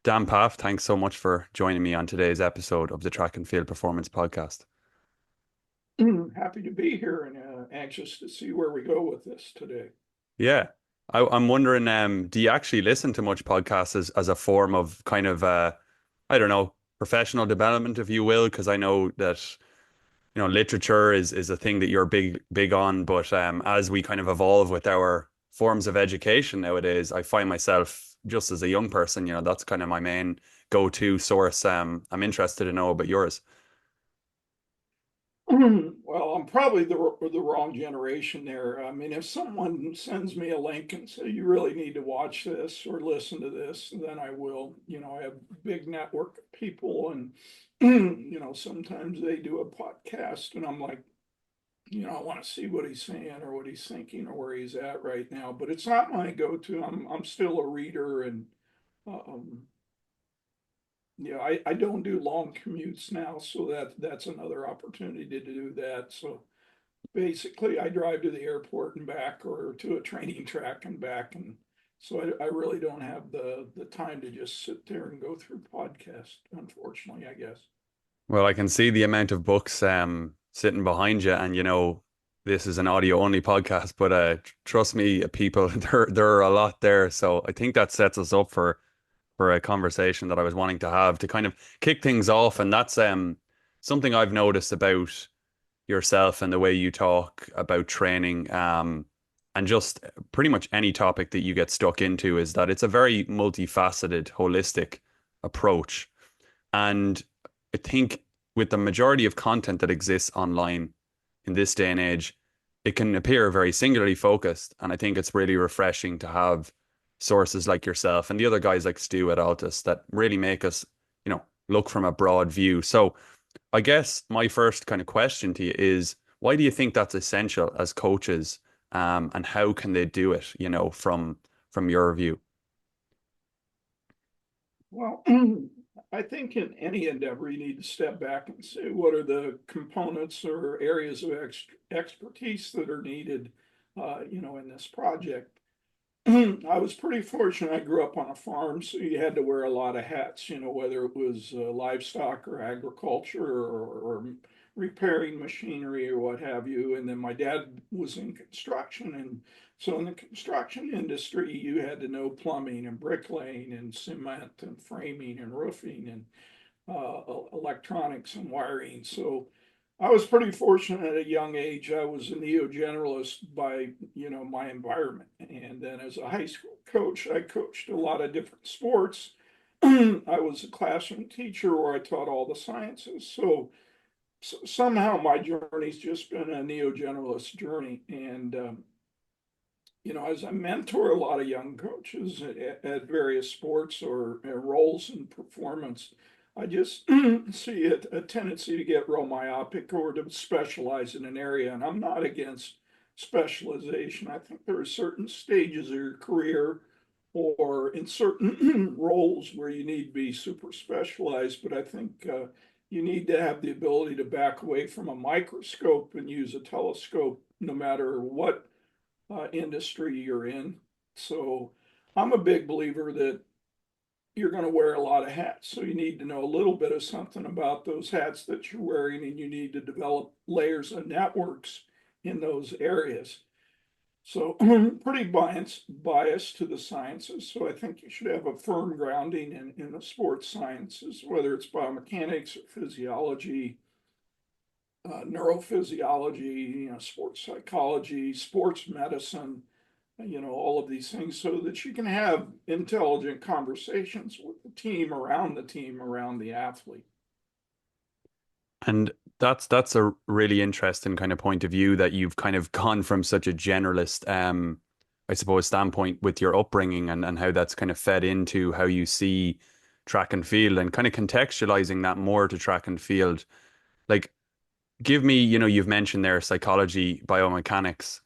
Dan Pfaff, thanks so much for joining me on today's episode of the Track and Field Performance Podcast. Happy to be here and anxious to see where we go with this today. Yeah, I'm wondering, do you actually listen to much podcasts as a form of kind of, I don't know, professional development, if you will? Because I know that, literature is a thing that you're big on, but as we kind of evolve with our forms of education nowadays, I find myself just as a young person, that's kind of my main go-to source. I'm interested to know about yours. Well, I'm probably the wrong generation there. I mean, if someone sends me a link and say you really need to watch this or listen to this, then I will. I have a big network of people, and sometimes they do a podcast, and I'm like, I want to see what he's saying or what he's thinking or where he's at right now. But it's not my go-to. I'm still a reader, and um, I don't do long commutes now, so that's another opportunity to do that. So basically, I drive to the airport and back, or to a training track and back, and so I really don't have the time to just sit there and go through podcasts. Unfortunately, I guess. Well, I can see the amount of books sitting behind you, and this is an audio only podcast, but trust me, people, there are a lot there. So I think that sets us up for a conversation that I was wanting to have to kind of kick things off, and that's something I've noticed about yourself and the way you talk about training, and just pretty much any topic that you get stuck into is that it's a very multifaceted, holistic approach. And I think with the majority of content that exists online in this day and age, it can appear very singularly focused. And I think it's really refreshing to have sources like yourself and the other guys like Stu at Altus that really make us, look from a broad view. So I guess my first kind of question to you is, why do you think that's essential as coaches, and how can they do it, from your view? Well, I think in any endeavor, you need to step back and say, what are the components or areas of expertise that are needed, in this project. I was pretty fortunate. I grew up on a farm, so you had to wear a lot of hats, whether it was livestock or agriculture or repairing machinery or what have you. And then my dad was in construction. And so in the construction industry, you had to know plumbing and bricklaying and cement and framing and roofing and electronics and wiring. So I was pretty fortunate at a young age. I was a neo-generalist by, my environment. And then as a high school coach, I coached a lot of different sports. I was a classroom teacher where I taught all the sciences. So somehow my journey's just been a neo-generalist journey. And, as I mentor a lot of young coaches at various sports or roles in performance, I just see a tendency to get real myopic or to specialize in an area. And I'm not against specialization. I think there are certain stages of your career or in certain roles where you need to be super specialized. But I think you need to have the ability to back away from a microscope and use a telescope no matter what industry you're in. So I'm a big believer that you're going to wear a lot of hats. So you need to know a little bit of something about those hats that you're wearing, and you need to develop layers of networks in those areas. So pretty biased to the sciences. So I think you should have a firm grounding in the sports sciences, whether it's biomechanics or physiology, neurophysiology, sports psychology, sports medicine, all of these things so that you can have intelligent conversations with the team, around the athlete. And that's a really interesting kind of point of view that you've kind of gone from such a generalist, I suppose, standpoint with your upbringing and how that's kind of fed into how you see track and field and kind of contextualizing that more to track and field. Like, give me, you've mentioned there psychology, biomechanics.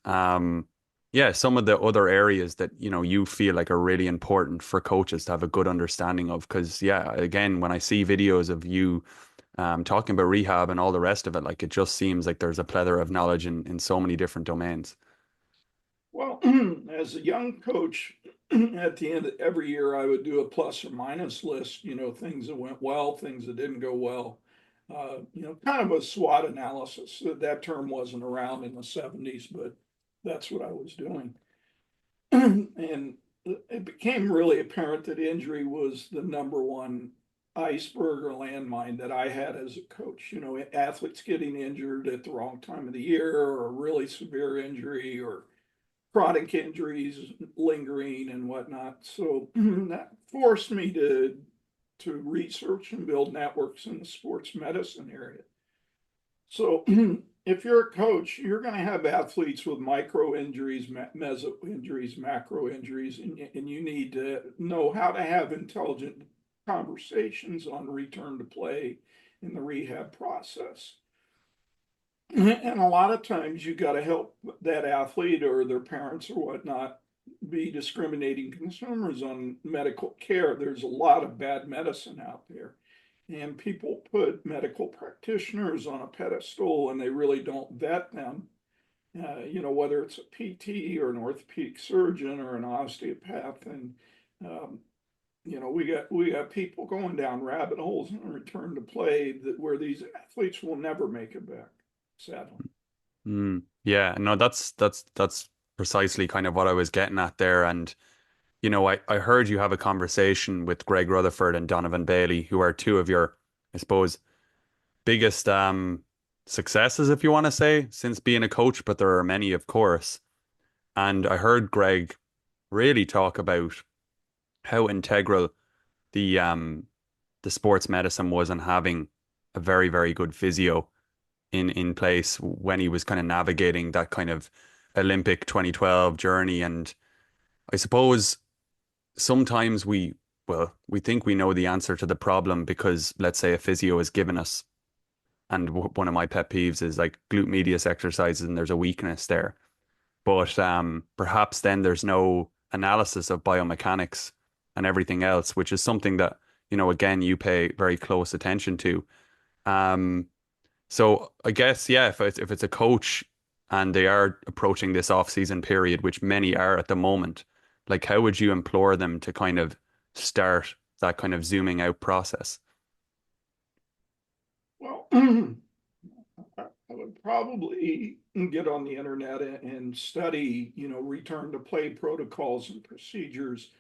Yeah, some of the other areas that, you feel like are really important for coaches to have a good understanding of. Because, yeah, again, when I see videos of you talking about rehab and all the rest of it, like it just seems like there's a plethora of knowledge in so many different domains. Well, as a young coach, at the end of every year, I would do a plus or minus list, things that went well, things that didn't go well. Kind of a SWOT analysis. That term wasn't around in the 70s, but that's what I was doing. And it became really apparent that injury was the number one iceberg or landmine that I had as a coach. Athletes getting injured at the wrong time of the year, or a really severe injury, or chronic injuries lingering and whatnot. So that forced me to research and build networks in the sports medicine area. So if you're a coach, you're going to have athletes with micro injuries, meso injuries, macro injuries, and you need to know how to have intelligent conversations on return to play in the rehab process. And a lot of times you got to help that athlete or their parents or whatnot be discriminating consumers on medical care. There's a lot of bad medicine out there. And people put medical practitioners on a pedestal and they really don't vet them. Whether it's a PT or an orthopedic surgeon or an osteopath. And, um, we got people going down rabbit holes and return to play where these athletes will never make it back, sadly. Yeah, no, that's precisely kind of what I was getting at there. And I heard you have a conversation with Greg Rutherford and Donovan Bailey, who are two of your, I suppose, biggest successes, if you want to say, since being a coach, but there are many, of course. And I heard Greg really talk about how integral the the sports medicine was in having a very, very good physio in place when he was kind of navigating that kind of Olympic 2012 journey. And I suppose sometimes we think we know the answer to the problem because let's say a physio has given us, and one of my pet peeves is like glute medius exercises and there's a weakness there. But perhaps then there's no analysis of biomechanics and everything else, which is something that, again, you pay very close attention to. Um, so I guess, yeah, if it's a coach and they are approaching this off-season period, which many are at the moment, like how would you implore them to kind of start that kind of zooming out process? Well, I would probably get on the internet and study, return to play protocols and procedures,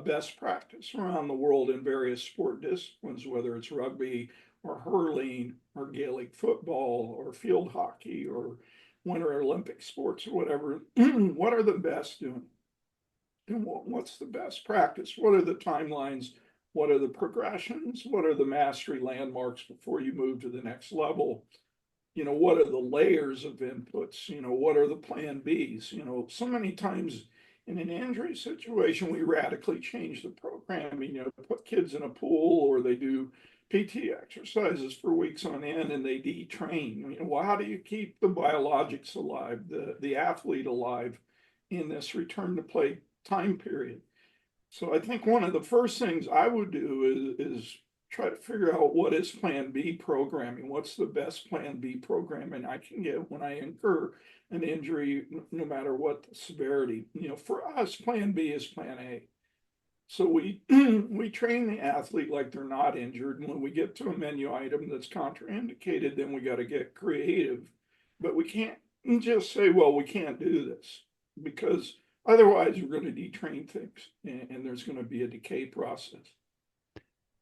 best practice around the world in various sport disciplines, whether it's rugby or hurling or Gaelic football or field hockey or Winter Olympic sports or whatever. What are the best doing? And what's the best practice? What are the timelines? What are the progressions? What are the mastery landmarks before you move to the next level? What are the layers of inputs? What are the plan Bs? So many times in an injury situation, we radically change the programming, put kids in a pool or they do PT exercises for weeks on end and they detrain. Well, how do you keep the biologics alive, the athlete alive in this return to play time period? So I think one of the first things I would do is try to figure out what is plan B programming. What's the best plan B programming I can get when I incur an injury, no matter what the severity. For us, plan B is plan A. So we we train the athlete like they're not injured. And when we get to a menu item that's contraindicated, then we got to get creative. But we can't just say, well, we can't do this because otherwise we're going to detrain things and there's going to be a decay process.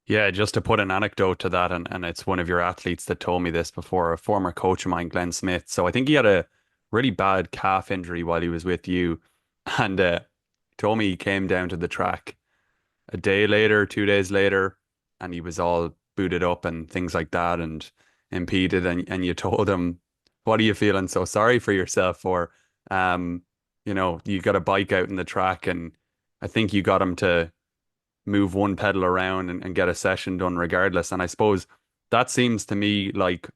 Yeah, just to put an anecdote to that, and it's one of your athletes that told me this before, a former coach of mine, Glenn Smith. So I think he had a really bad calf injury while he was with you, and told me he came down to the track a day later, 2 days later, and he was all booted up and things like that and impeded. And you told him, what are you feeling so sorry for yourself for? Um, you got a bike out in the track, and I think you got him to move one pedal around and get a session done regardless. And I suppose that seems to me like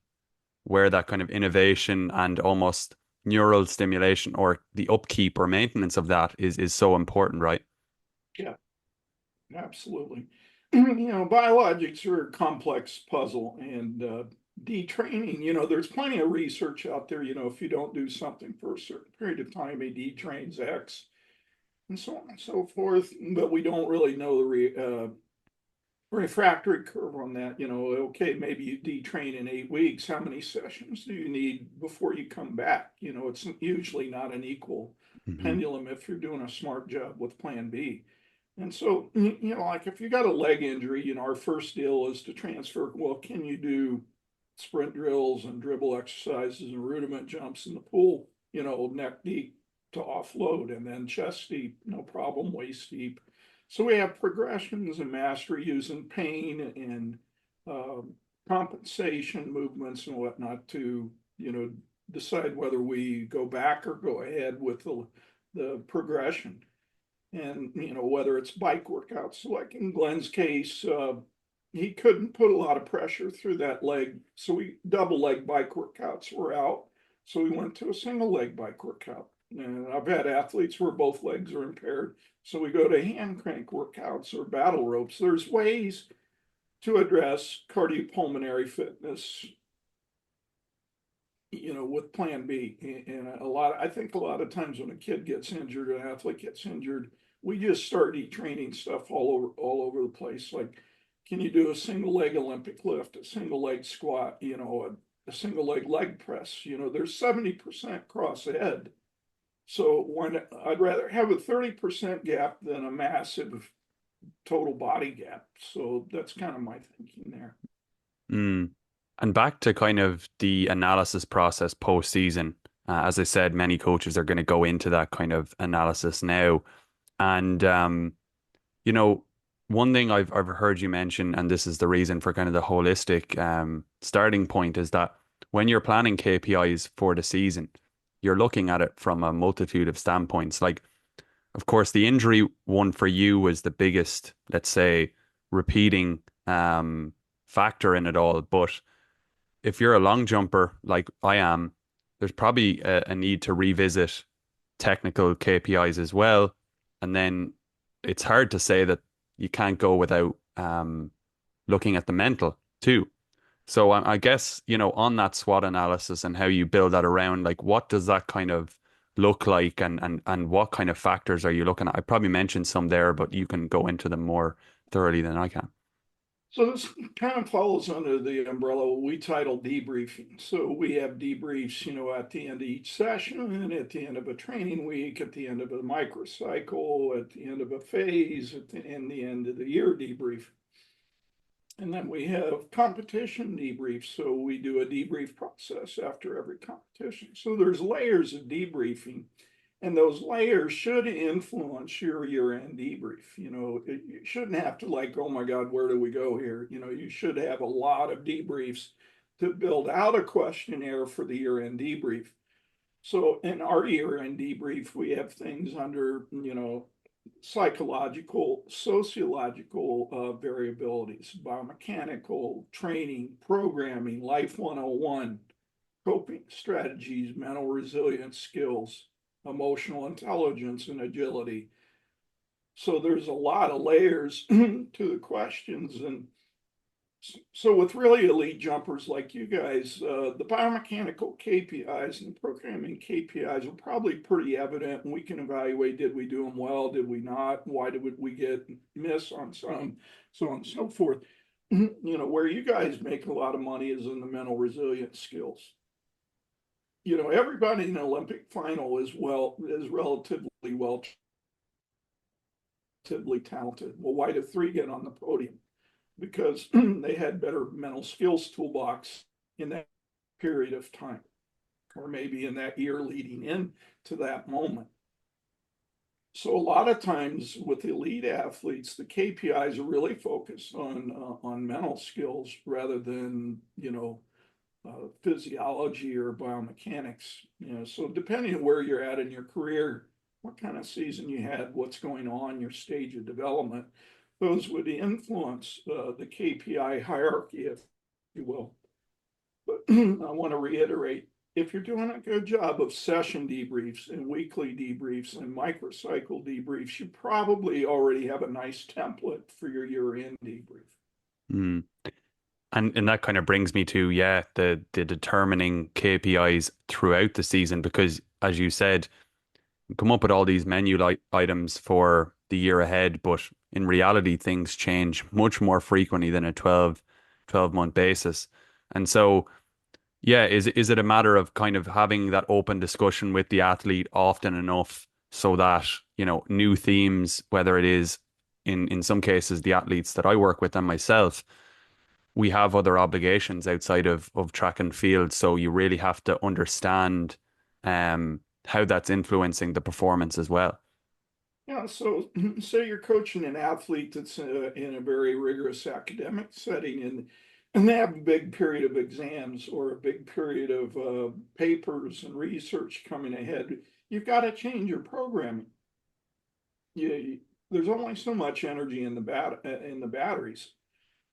where that kind of innovation and almost neural stimulation or the upkeep or maintenance of that is so important, right? Yeah, absolutely. Biologics are a complex puzzle and detraining, there's plenty of research out there, if you don't do something for a certain period of time, it detrains X. and so on and so forth. But we don't really know the refractory curve on that. Okay, maybe you detrain in 8 weeks. How many sessions do you need before you come back? It's usually not an equal Hmm. pendulum if you're doing a smart job with plan B. And so, like if you got a leg injury, our first deal is to transfer. Well, can you do sprint drills and dribble exercises and rudiment jumps in the pool, neck deep to offload, and then chest deep, no problem, waist deep. So we have progressions and mastery using pain and um, compensation movements and whatnot to, decide whether we go back or go ahead with the progression. And, whether it's bike workouts, like in Glenn's case, he couldn't put a lot of pressure through that leg. So we double leg bike workouts were out. So we went to a single leg bike workout. And I've had athletes where both legs are impaired. So we go to hand crank workouts or battle ropes. There's ways to address cardiopulmonary fitness, with plan B. And I think a lot of times when a kid gets injured, an athlete gets injured, we just start training stuff all over the place. Like, can you do a single leg Olympic lift, a single leg squat, a single leg press? There's 70% cross head. So I'd rather have a 30% gap than a massive total body gap. So that's kind of my thinking there. Mm. And back to kind of the analysis process post season. As I said, many coaches are going to go into that kind of analysis now. And you know, one thing I've heard you mention, and this is the reason for kind of the holistic starting point, is that when you're planning KPIs for the season, you're looking at it from a multitude of standpoints. Like, of course, the injury one for you was the biggest, let's say, repeating factor in it all. But if you're a long jumper like I am, there's probably a need to revisit technical KPIs as well. And then it's hard to say that you can't go without looking at the mental too. So I guess, on that SWOT analysis and how you build that around, like what does that kind of look like and what kind of factors are you looking at? I probably mentioned some there, but you can go into them more thoroughly than I can. So this kind of falls under the umbrella we title debriefing. So we have debriefs, at the end of each session, and at the end of a training week, at the end of a microcycle, at the end of a phase, in the end of the year debrief. And then we have competition debriefs. So we do a debrief process after every competition. So there's layers of debriefing. And those layers should influence your year-end debrief. You shouldn't have to like, oh my God, where do we go here? You should have a lot of debriefs to build out a questionnaire for the year-end debrief. So in our year-end debrief, we have things under, psychological, sociological variabilities, biomechanical, training, programming, life 101, coping strategies, mental resilience skills, emotional intelligence, and agility. So there's a lot of layers to the questions. And so with really elite jumpers like you guys, the biomechanical KPIs and the programming KPIs are probably pretty evident, and we can evaluate, did we do them well, did we not, why did we get miss on some, so on and so forth. Where you guys make a lot of money is in the mental resilience skills. Everybody in an Olympic final is relatively talented. Well, why did three get on the podium? Because they had better mental skills toolbox in that period of time, or maybe in that year leading in to that moment. So a lot of times with elite athletes, the KPIs are really focused on mental skills rather than physiology or biomechanics. So depending on where you're at in your career, what kind of season you had, what's going on, your stage of development, those would influence the KPI hierarchy, if you will. But I want to reiterate, if you're doing a good job of session debriefs and weekly debriefs and microcycle debriefs, you probably already have a nice template for your year-end debrief. Mm. And that kind of brings me to, yeah, the determining KPIs throughout the season, because as you said, come up with all these menu items for the year ahead, but in reality, things change much more frequently than a 12-month basis. And so, yeah, is it a matter of kind of having that open discussion with the athlete often enough so that, new themes, whether it is in some cases the athletes that I work with and myself, we have other obligations outside of track and field. So you really have to understand how that's influencing the performance as well. Yeah, so say you're coaching an athlete that's in a very rigorous academic setting and they have a big period of exams or a big period of papers and research coming ahead. You've got to change your programming. There's only so much energy in in the batteries.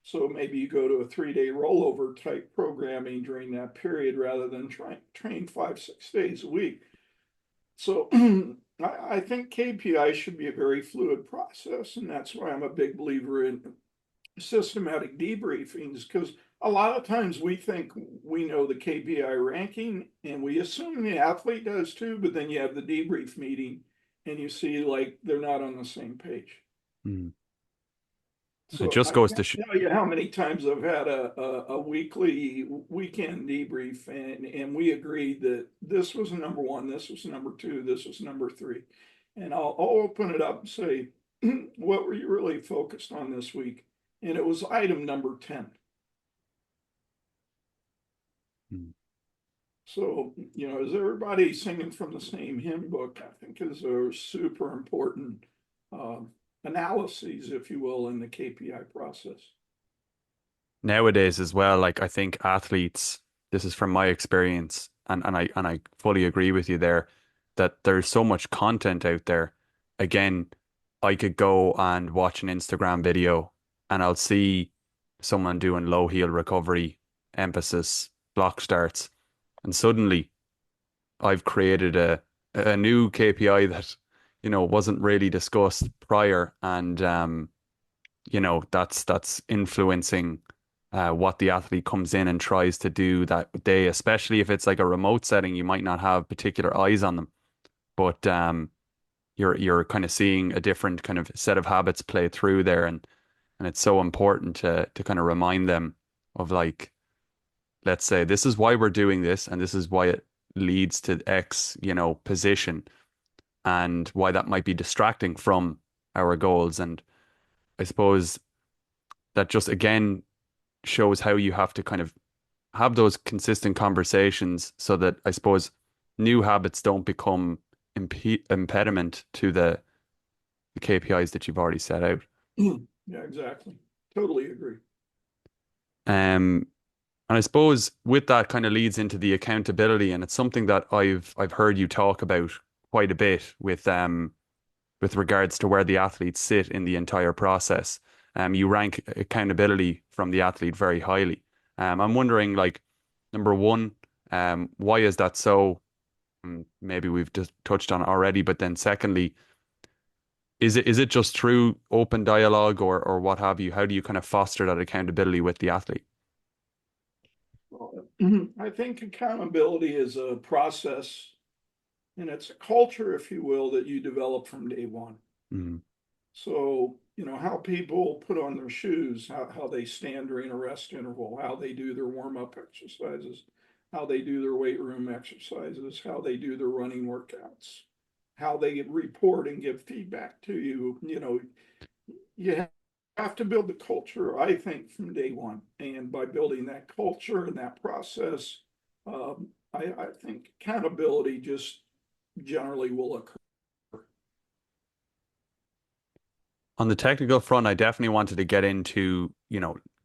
So maybe you go to a 3-day rollover type programming during that period rather than train 5, 6 days a week. So I think KPI should be a very fluid process, and that's why I'm a big believer in systematic debriefings, because a lot of times we think we know the KPI ranking and we assume the athlete does too, but then you have the debrief meeting and you see like they're not on the same page. Mm. It So just I goes to can't sh tell you how many times I've had a weekly weekend debrief and we agreed that this was number one, this was number two, this was number three. And I'll open it up and say, what were you really focused on this week? And it was item number 10. Mm. So, is everybody singing from the same hymn book? I think is a super important um, analyses, if you will, in the KPI process. Nowadays as well, like I think athletes, this is from my experience, and I fully agree with you there, that there's so much content out there. Again, I could go and watch an Instagram video and I'll see someone doing low heel recovery, emphasis, block starts, and suddenly I've created a new KPI that, wasn't really discussed prior, and that's influencing what the athlete comes in and tries to do that day, especially if it's like a remote setting, you might not have particular eyes on them, but you're kind of seeing a different kind of set of habits play through there, and it's so important to kind of remind them of, like, let's say this is why we're doing this and this is why it leads to X, position, and why that might be distracting from our goals. And I suppose that just again shows how you have to kind of have those consistent conversations so that, I suppose, new habits don't become impediment to the KPIs that you've already set out. Yeah, exactly. Totally agree. Um, and I suppose with that kind of leads into the accountability, and it's something that I've heard you talk about quite a bit with regards to where the athletes sit in the entire process. You rank accountability from the athlete very highly. I'm wondering, like, number one, why is that so? Maybe we've just touched on it already, but then secondly, is it just through open dialogue or what have you? How do you kind of foster that accountability with the athlete? Well, I think accountability is a process and it's a culture, if you will, that you develop from day one. Mm, So, how people put on their shoes, how they stand during a rest interval, how they do their warm-up exercises, how they do their weight room exercises, how they do their running workouts, how they report and give feedback to you. You have to build the culture, I think, from day one. And by building that culture and that process, I think accountability just generally will occur. On the technical front, I definitely wanted to get into,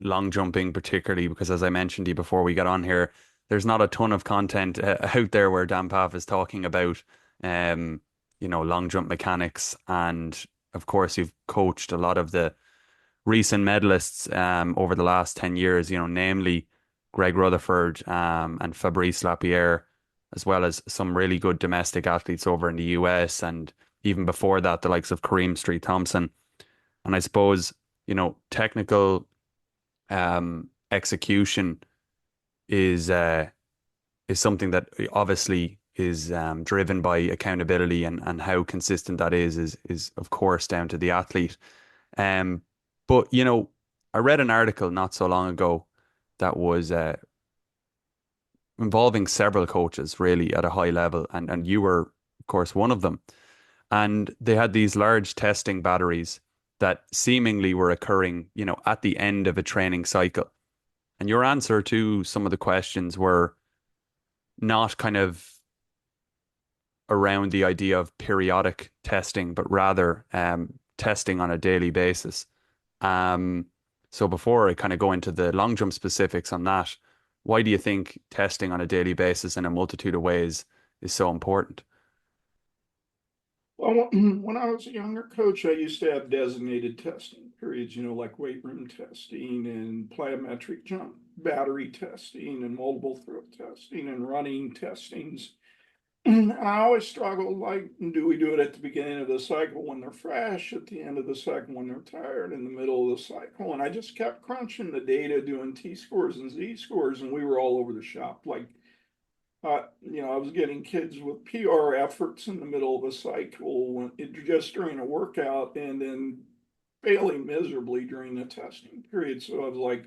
long jumping particularly because, as I mentioned to you before we got on here, there's not a ton of content out there where Dan Pfaff is talking about, long jump mechanics. And of course, you've coached a lot of the recent medalists over the last 10 years, namely Greg Rutherford and Fabrice Lapierre, as well as some really good domestic athletes over in the US. And even before that, the likes of Kareem Street Thompson. And I suppose, technical execution is something that obviously is driven by accountability, and how consistent that is of course down to the athlete. Um, but I read an article not so long ago that was involving several coaches really at a high level, and you were of course one of them. And they had these large testing batteries that seemingly were occurring, at the end of a training cycle. And your answer to some of the questions were not kind of around the idea of periodic testing, but rather testing on a daily basis. Um, so before I kind of go into the long jump specifics on that, why do you think testing on a daily basis in a multitude of ways is so important? Well, when I was a younger coach, I used to have designated testing periods, like weight room testing and plyometric jump battery testing and multiple throw testing and running testings. I always struggled, like, do we do it at the beginning of the cycle when they're fresh, at the end of the cycle when they're tired, in the middle of the cycle? And I just kept crunching the data, doing T scores and Z scores, and we were all over the shop. Like, I was getting kids with PR efforts in the middle of a cycle just during a workout, and then failing miserably during the testing period. So I was like,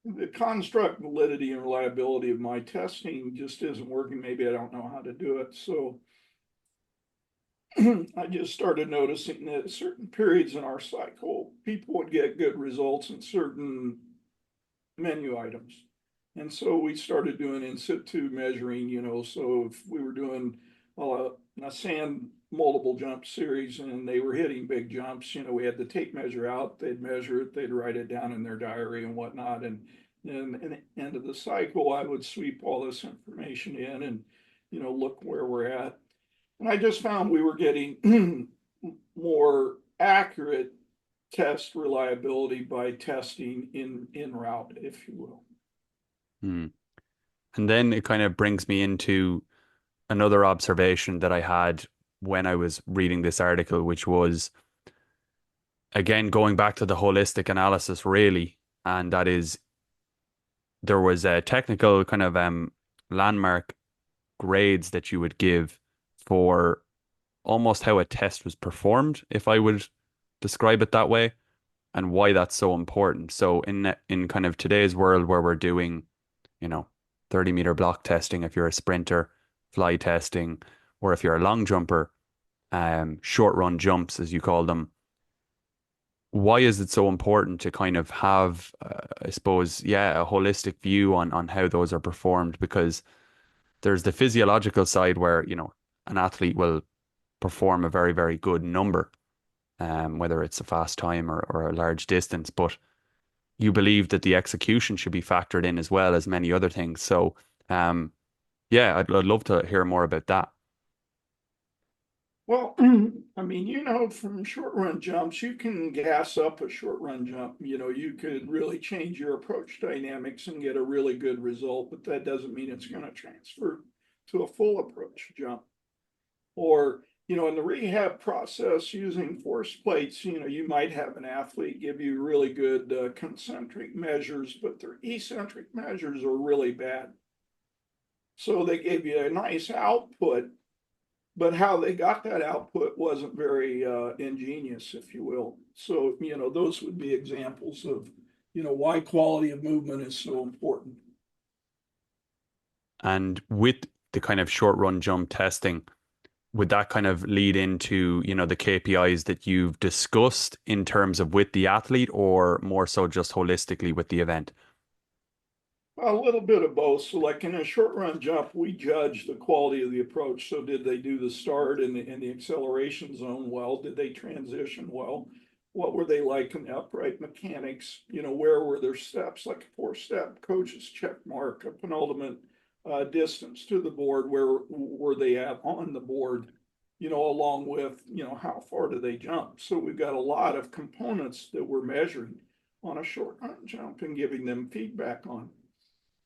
the construct, validity, and reliability of my testing just isn't working. Maybe I don't know how to do it. So I just started noticing that certain periods in our cycle, people would get good results in certain menu items. And so we started doing in situ measuring, so if we were doing a sand multiple jump series and they were hitting big jumps, we had the tape measure out, they'd measure it, they'd write it down in their diary and whatnot. And then at the end of the cycle, I would sweep all this information in and, look where we're at. And I just found we were getting more accurate test reliability by testing in route, if you will. Hmm. And then it kind of brings me into another observation that I had when I was reading this article, which was again going back to the holistic analysis, really, and that is there was a technical kind of landmark grades that you would give for almost how a test was performed, if I would describe it that way, and why that's so important. So in kind of today's world where we're doing, you know, 30-meter block testing if you're a sprinter, fly testing, or if you're a long jumper, short run jumps as you call them. Why is it so important to kind of have, I suppose, yeah, a holistic view on how those are performed? Because there's the physiological side where, an athlete will perform a very, very good number, whether it's a fast time or a large distance. But you believe that the execution should be factored in as well as many other things. So, yeah, I'd love to hear more about that. Well, I mean, from short run jumps, you can gas up a short run jump. You could really change your approach dynamics and get a really good result, but that doesn't mean it's going to transfer to a full approach jump. Or, in the rehab process using force plates, you might have an athlete give you really good concentric measures, but their eccentric measures are really bad. So they gave you a nice output, but how they got that output wasn't very ingenious, if you will. So, those would be examples of, why quality of movement is so important. And with the kind of short run jump testing, would that kind of lead into, the KPIs that you've discussed in terms of with the athlete, or more so just holistically with the event? A little bit of both. So, like in a short run jump, we judge the quality of the approach. So, did they do the start in the acceleration zone well? Did they transition well? What were they like in the upright mechanics? Where were their steps? Like a 4-step coach's check mark, a penultimate distance to the board. Where were they at on the board? Along with how far do they jump? So we've got a lot of components that we're measuring on a short run jump and giving them feedback on.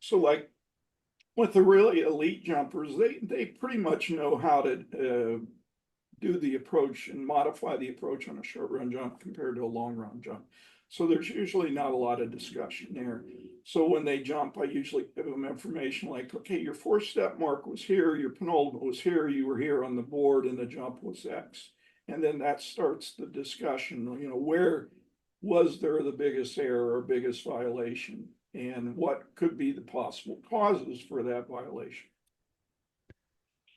So, like with the really elite jumpers, they pretty much know how to do the approach and modify the approach on a short run jump compared to a long run jump. So there's usually not a lot of discussion there. So when they jump, I usually give them information like, okay, your 4-step mark was here, your penultimate was here, you were here on the board, and the jump was X. And then that starts the discussion, where was there the biggest error or biggest violation, and what could be the possible causes for that violation.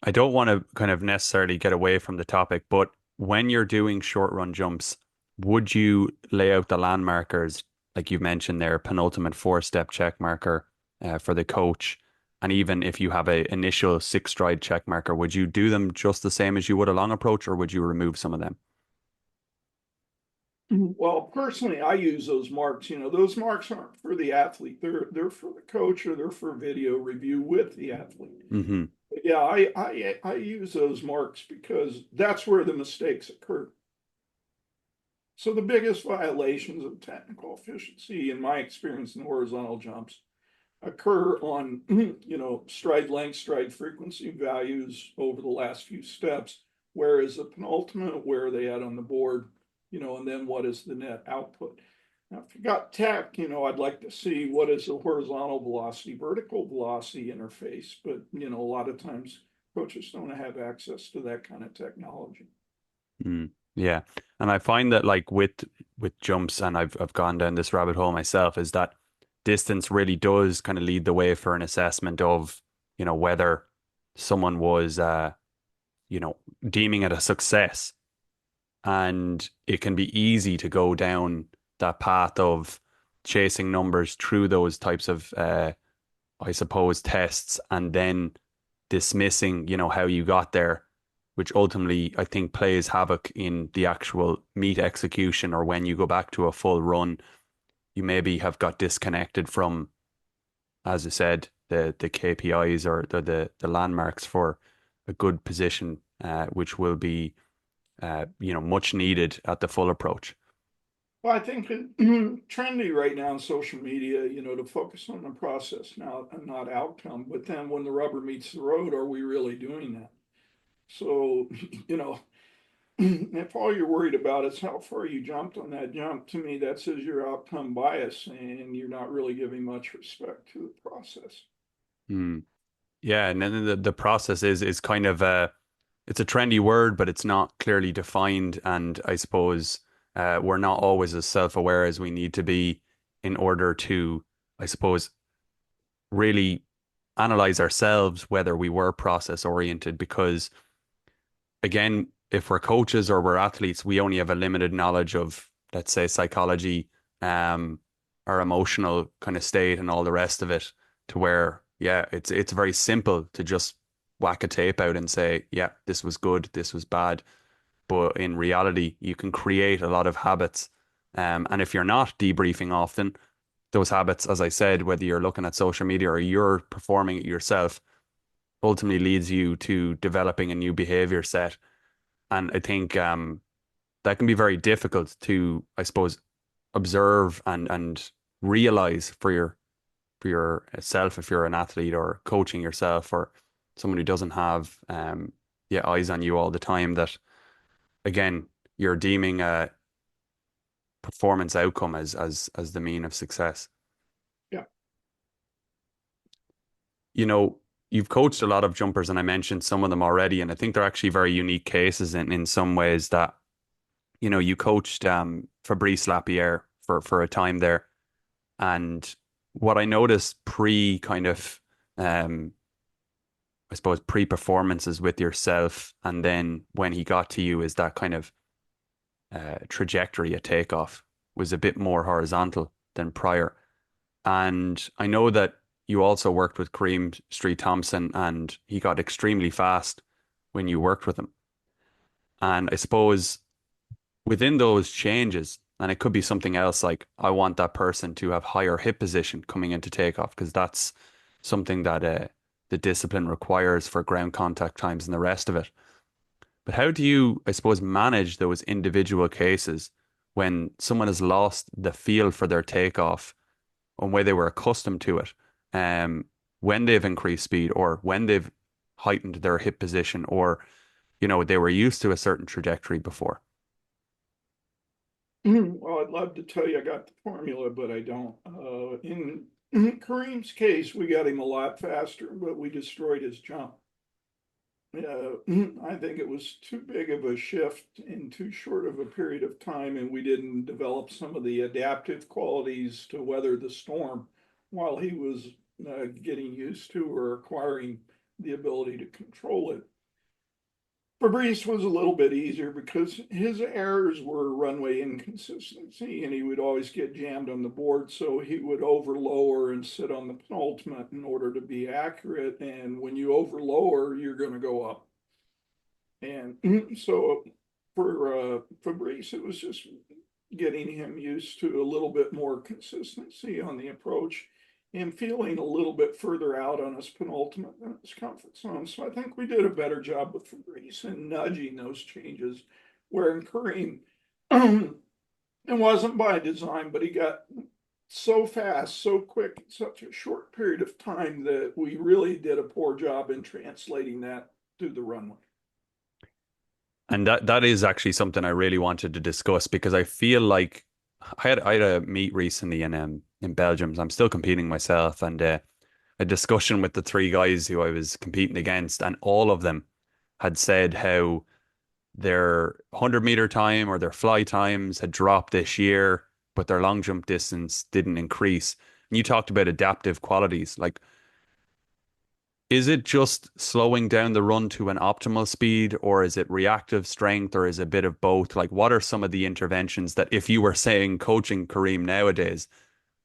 I don't want to kind of necessarily get away from the topic, but when you're doing short run jumps, would you lay out the land markers, like you mentioned there, penultimate 4-step check marker for the coach? And even if you have a initial 6 stride check marker, would you do them just the same as you would a long approach, or would you remove some of them? Well, personally, I use those marks. Those marks aren't for the athlete. They're for the coach, or they're for video review with the athlete. Hmm. But yeah, I use those marks because that's where the mistakes occur. So the biggest violations of technical efficiency, in my experience in horizontal jumps, occur on stride length, stride frequency values over the last few steps. Whereas the penultimate, where are they at on the board, and then what is the net output? Now, if you got tech, I'd like to see what is the horizontal velocity, vertical velocity interface, but a lot of times coaches don't have access to that kind of technology. Mm, yeah. And I find that like with jumps, and I've gone down this rabbit hole myself, is that distance really does kind of lead the way for an assessment of, whether someone was you know, deeming it a success. And it can be easy to go down that path of chasing numbers through those types of I suppose tests, and then dismissing, how you got there, which ultimately I think plays havoc in the actual meet execution, or when you go back to a full run, you maybe have got disconnected from, as I said, the KPIs, or the landmarks for a good position, which will be much needed at the full approach. Well, I think trendy right now in social media, to focus on the process now and not outcome. But then when the rubber meets the road, are we really doing that? So, you know, if all you're worried about is how far you jumped on that jump, to me, that says you're outcome bias and you're not really giving much respect to the process. Hmm. Yeah, and then the process is kind of it's a trendy word, but it's not clearly defined, and I suppose we're not always as self-aware as we need to be in order to, I suppose, really analyze ourselves whether we were process oriented. Because again, if we're coaches or we're athletes, we only have a limited knowledge of, let's say, psychology, um, our emotional kind of state, and all the rest of it. To where, yeah, it's very simple to just whack a tape out and say, yeah, this was good, this was bad. But in reality, you can create a lot of habits. And if you're not debriefing often, those habits, as I said, whether you're looking at social media or you're performing it yourself, ultimately leads you to developing a new behavior set. And I think that can be very difficult to, I suppose, observe and realize for yourself if you're an athlete or coaching yourself, or someone who doesn't have yeah, eyes on you all the time, that again, you're deeming a performance outcome as the mean of success. Yeah. You know, you've coached a lot of jumpers, and I mentioned some of them already, and I think they're actually very unique cases in some ways. That, you coached Fabrice Lapierre for a time there, and what I noticed pre kind of um I suppose pre-performances with yourself, and then when he got to you, is that kind of trajectory at takeoff was a bit more horizontal than prior. And I know that you also worked with Kareem Street Thompson, and he got extremely fast when you worked with him. And I suppose within those changes, and it could be something else like, I want that person to have higher hip position coming into takeoff, because that's something that the discipline requires for ground contact times and the rest of it. But how do you, I suppose, manage those individual cases when someone has lost the feel for their takeoff and where they were accustomed to it, um, when they've increased speed, or when they've heightened their hip position, or they were used to a certain trajectory before? Well, I'd love to tell you I got the formula, but I don't. In In Kareem's case, we got him a lot faster, but we destroyed his jump. I think it was too big of a shift in too short of a period of time, and we didn't develop some of the adaptive qualities to weather the storm while he was getting used to or acquiring the ability to control it. Fabrice was a little bit easier because his errors were runway inconsistency, and he would always get jammed on the board. So he would over lower and sit on the penultimate in order to be accurate. And when you over lower, you're going to go up. And so for Fabrice, it was just getting him used to a little bit more consistency on the approach and feeling a little bit further out on his penultimate than his comfort zone. So I think we did a better job with Fabrice in nudging those changes, where in Kareem, it wasn't by design, but he got so fast, so quick, in such a short period of time that we really did a poor job in translating that to the runway. And that is actually something I really wanted to discuss because I feel like I had a meet recently in Belgium. So I'm still competing myself, and a discussion with the three guys who I was competing against, and all of them had said how their 100-meter time or their fly times had dropped this year, but their long jump distance didn't increase. And you talked about adaptive qualities. Like, is it just slowing down the run to an optimal speed, or is it reactive strength, or is it a bit of both? Like, what are some of the interventions that if you were saying coaching Kareem nowadays,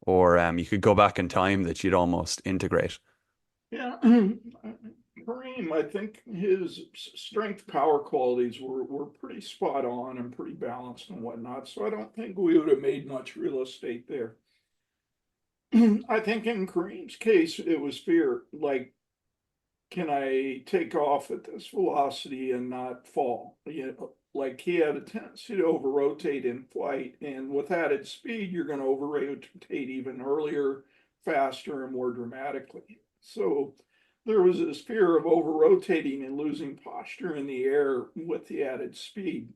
or you could go back in time, that you'd almost integrate? Yeah, Kareem, I think his strength power qualities were pretty spot on and pretty balanced and whatnot. So I don't think we would have made much real estate there. I think in Kareem's case, it was fear. Like, can I take off at this velocity and not fall? You know, like he had a tendency to over rotate in flight, and with added speed, you're going to over rotate even earlier, faster, and more dramatically. So there was this fear of over rotating and losing posture in the air with the added speed.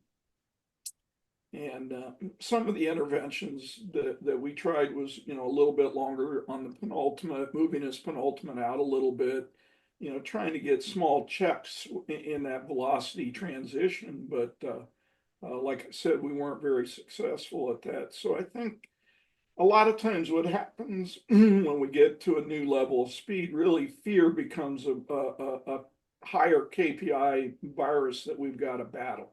And some of the interventions that we tried was, a little bit longer on the penultimate, moving his penultimate out a little bit, trying to get small checks in that velocity transition. But like I said, we weren't very successful at that. So I think a lot of times what happens when we get to a new level of speed, really fear becomes a higher KPI virus that we've got to battle.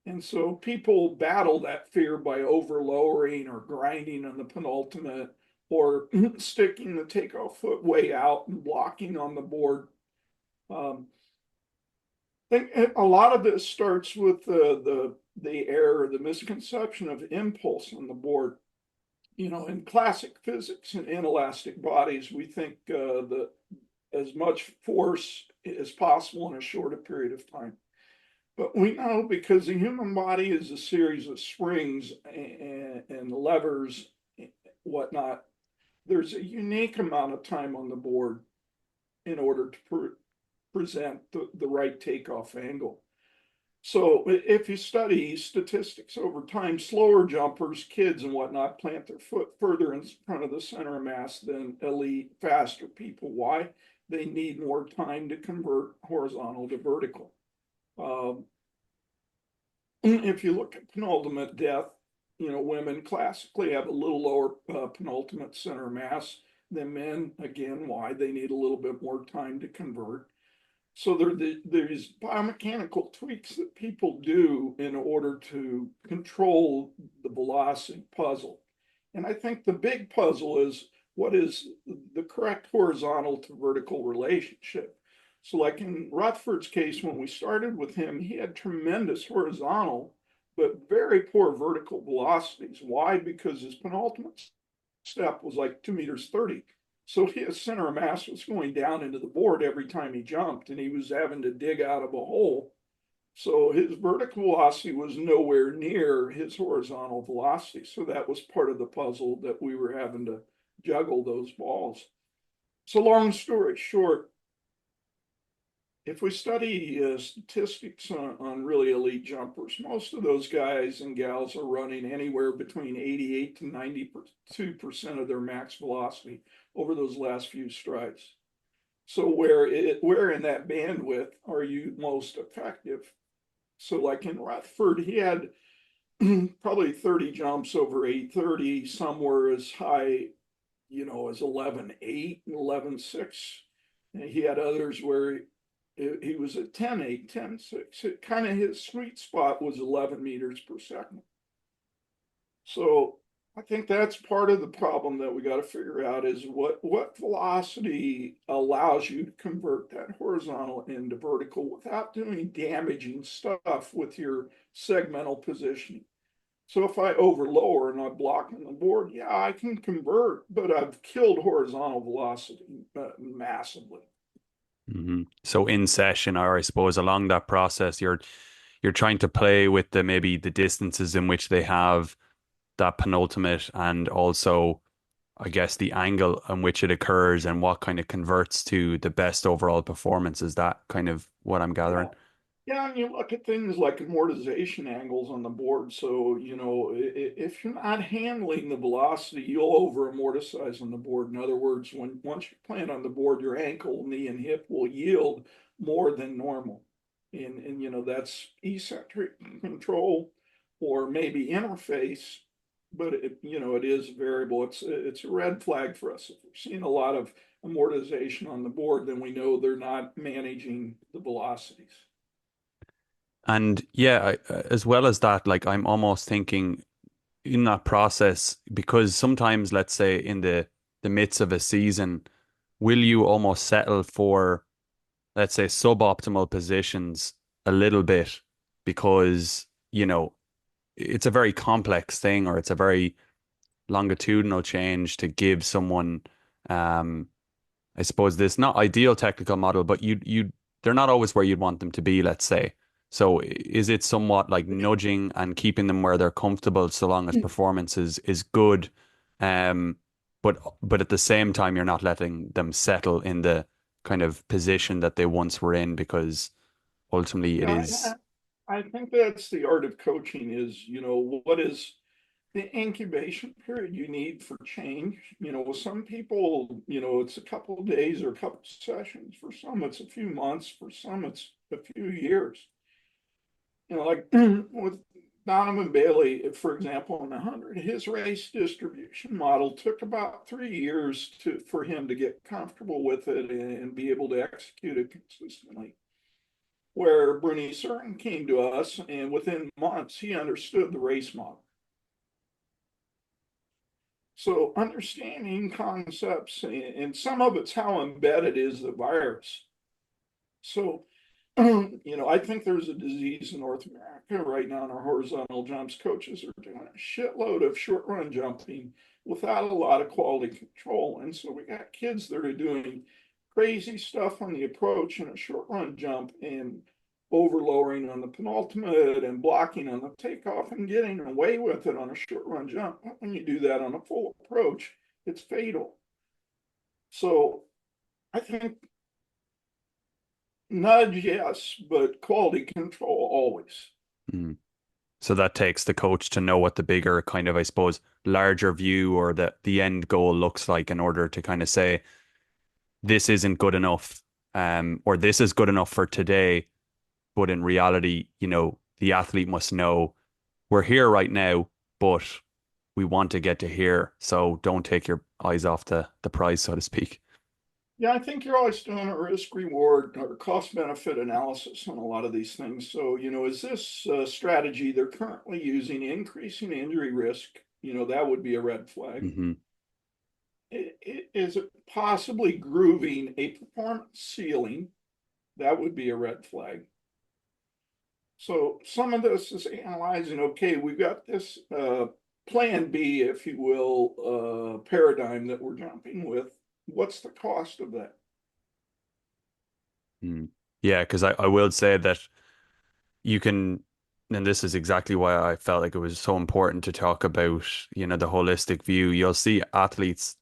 And so people battle that fear by over lowering or grinding on the penultimate or sticking the takeoff foot way out and blocking on the board. Um, I think a lot of this starts with the error, the misconception of impulse on the board. In classic physics and inelastic bodies, we think that as much force as possible in a shorter period of time. But we know because the human body is a series of springs and levers, whatnot, there's a unique amount of time on the board in order to present the right takeoff angle. So if you study statistics over time, slower jumpers, kids and whatnot, plant their foot further in front of the center of mass than elite, faster people. Why? They need more time to convert horizontal to vertical. If you look at penultimate depth, women classically have a little lower penultimate center mass than men. Again, why? They need a little bit more time to convert. So there's biomechanical tweaks that people do in order to control the velocity puzzle. And I think the big puzzle is what is the correct horizontal to vertical relationship. So like in Rutherford's case, when we started with him, he had tremendous horizontal, but very poor vertical velocities. Why? Because his penultimate step was like 2 meters 30. So his center of mass was going down into the board every time he jumped, and he was having to dig out of a hole. So his vertical velocity was nowhere near his horizontal velocity. So that was part of the puzzle that we were having to juggle those balls. So long story short, if we study statistics on really elite jumpers, most of those guys and gals are running anywhere between 88 to 92% of their max velocity over those last few strides. So where in that bandwidth are you most effective? So like in Rutherford, he had probably 30 jumps over 830, somewhere as high, as 11.8 and 11.6. And he had others where he was at 10.8, 10.6. It kind of his sweet spot was 11 meters per second. So I think that's part of the problem that we got to figure out is what velocity allows you to convert that horizontal into vertical without doing damaging stuff with your segmental positioning. So if I overlower and I'm blocking the board, yeah, I can convert, but I've killed horizontal velocity massively. So in session, or I suppose along that process, you're trying to play with the maybe the distances in which they have that penultimate, and also I guess the angle on which it occurs and what kind of converts to the best overall performance. Is that kind of what I'm gathering? Yeah. Yeah, and you look at things like amortization angles on the board. So, if you're not handling the velocity, you'll over amortize on the board. In other words, once you plant on the board, your ankle, knee, and hip will yield more than normal. And that's eccentric control or maybe interface, but it is variable. It's a red flag for us. If we're seeing a lot of amortization on the board, then we know they're not managing the velocities. And yeah, as well as that, like I'm almost thinking in that process, because sometimes, let's say in the midst of a season, will you almost settle for, let's say, suboptimal positions a little bit because, it's a very complex thing, or it's a very longitudinal change to give someone, um, I suppose, this not ideal technical model, but they're not always where you'd want them to be, let's say. So is it somewhat like nudging and keeping them where they're comfortable so long as performance is good, um, but at the same time you're not letting them settle in the kind of position that they once were in, because ultimately it Yeah, is. I think that's the art of coaching is, what is the incubation period you need for change? With some people, it's a couple of days or a couple of sessions. For some, it's a few months. For some, it's a few years. Like with Donovan Bailey, for example, in the 100, his race distribution model took about 3 years for him to get comfortable with it and be able to execute it consistently. Where Bruni Certain came to us, and within months, he understood the race model. So understanding concepts, and some of it's how embedded is the virus. So, I think there's a disease in North America right now in our horizontal jumps. Coaches are doing a shitload of short run jumping without a lot of quality control. And so we got kids that are doing crazy stuff on the approach in a short run jump and over lowering on the penultimate and blocking on the takeoff and getting away with it on a short run jump. When you do that on a full approach, it's fatal. So I think nudge, yes, but quality control always. Mm. So that takes the coach to know what the bigger kind of, I suppose, larger view or the end goal looks like in order to kind of say, this isn't good enough, or this is good enough for today. But in reality, the athlete must know we're here right now, but we want to get to here. So don't take your eyes off the prize, so to speak. Yeah, I think you're always doing a risk reward or cost benefit analysis on a lot of these things. So, is this strategy they're currently using increasing injury risk? That would be a red flag. Hmm. Is it possibly grooving a performance ceiling? That would be a red flag. So some of this is analyzing, okay, we've got this plan B, if you will, paradigm that we're jumping with. What's the cost of that? Mm. Yeah, because I will say that you can, and this is exactly why I felt like it was so important to talk about, the holistic view. You'll see athletes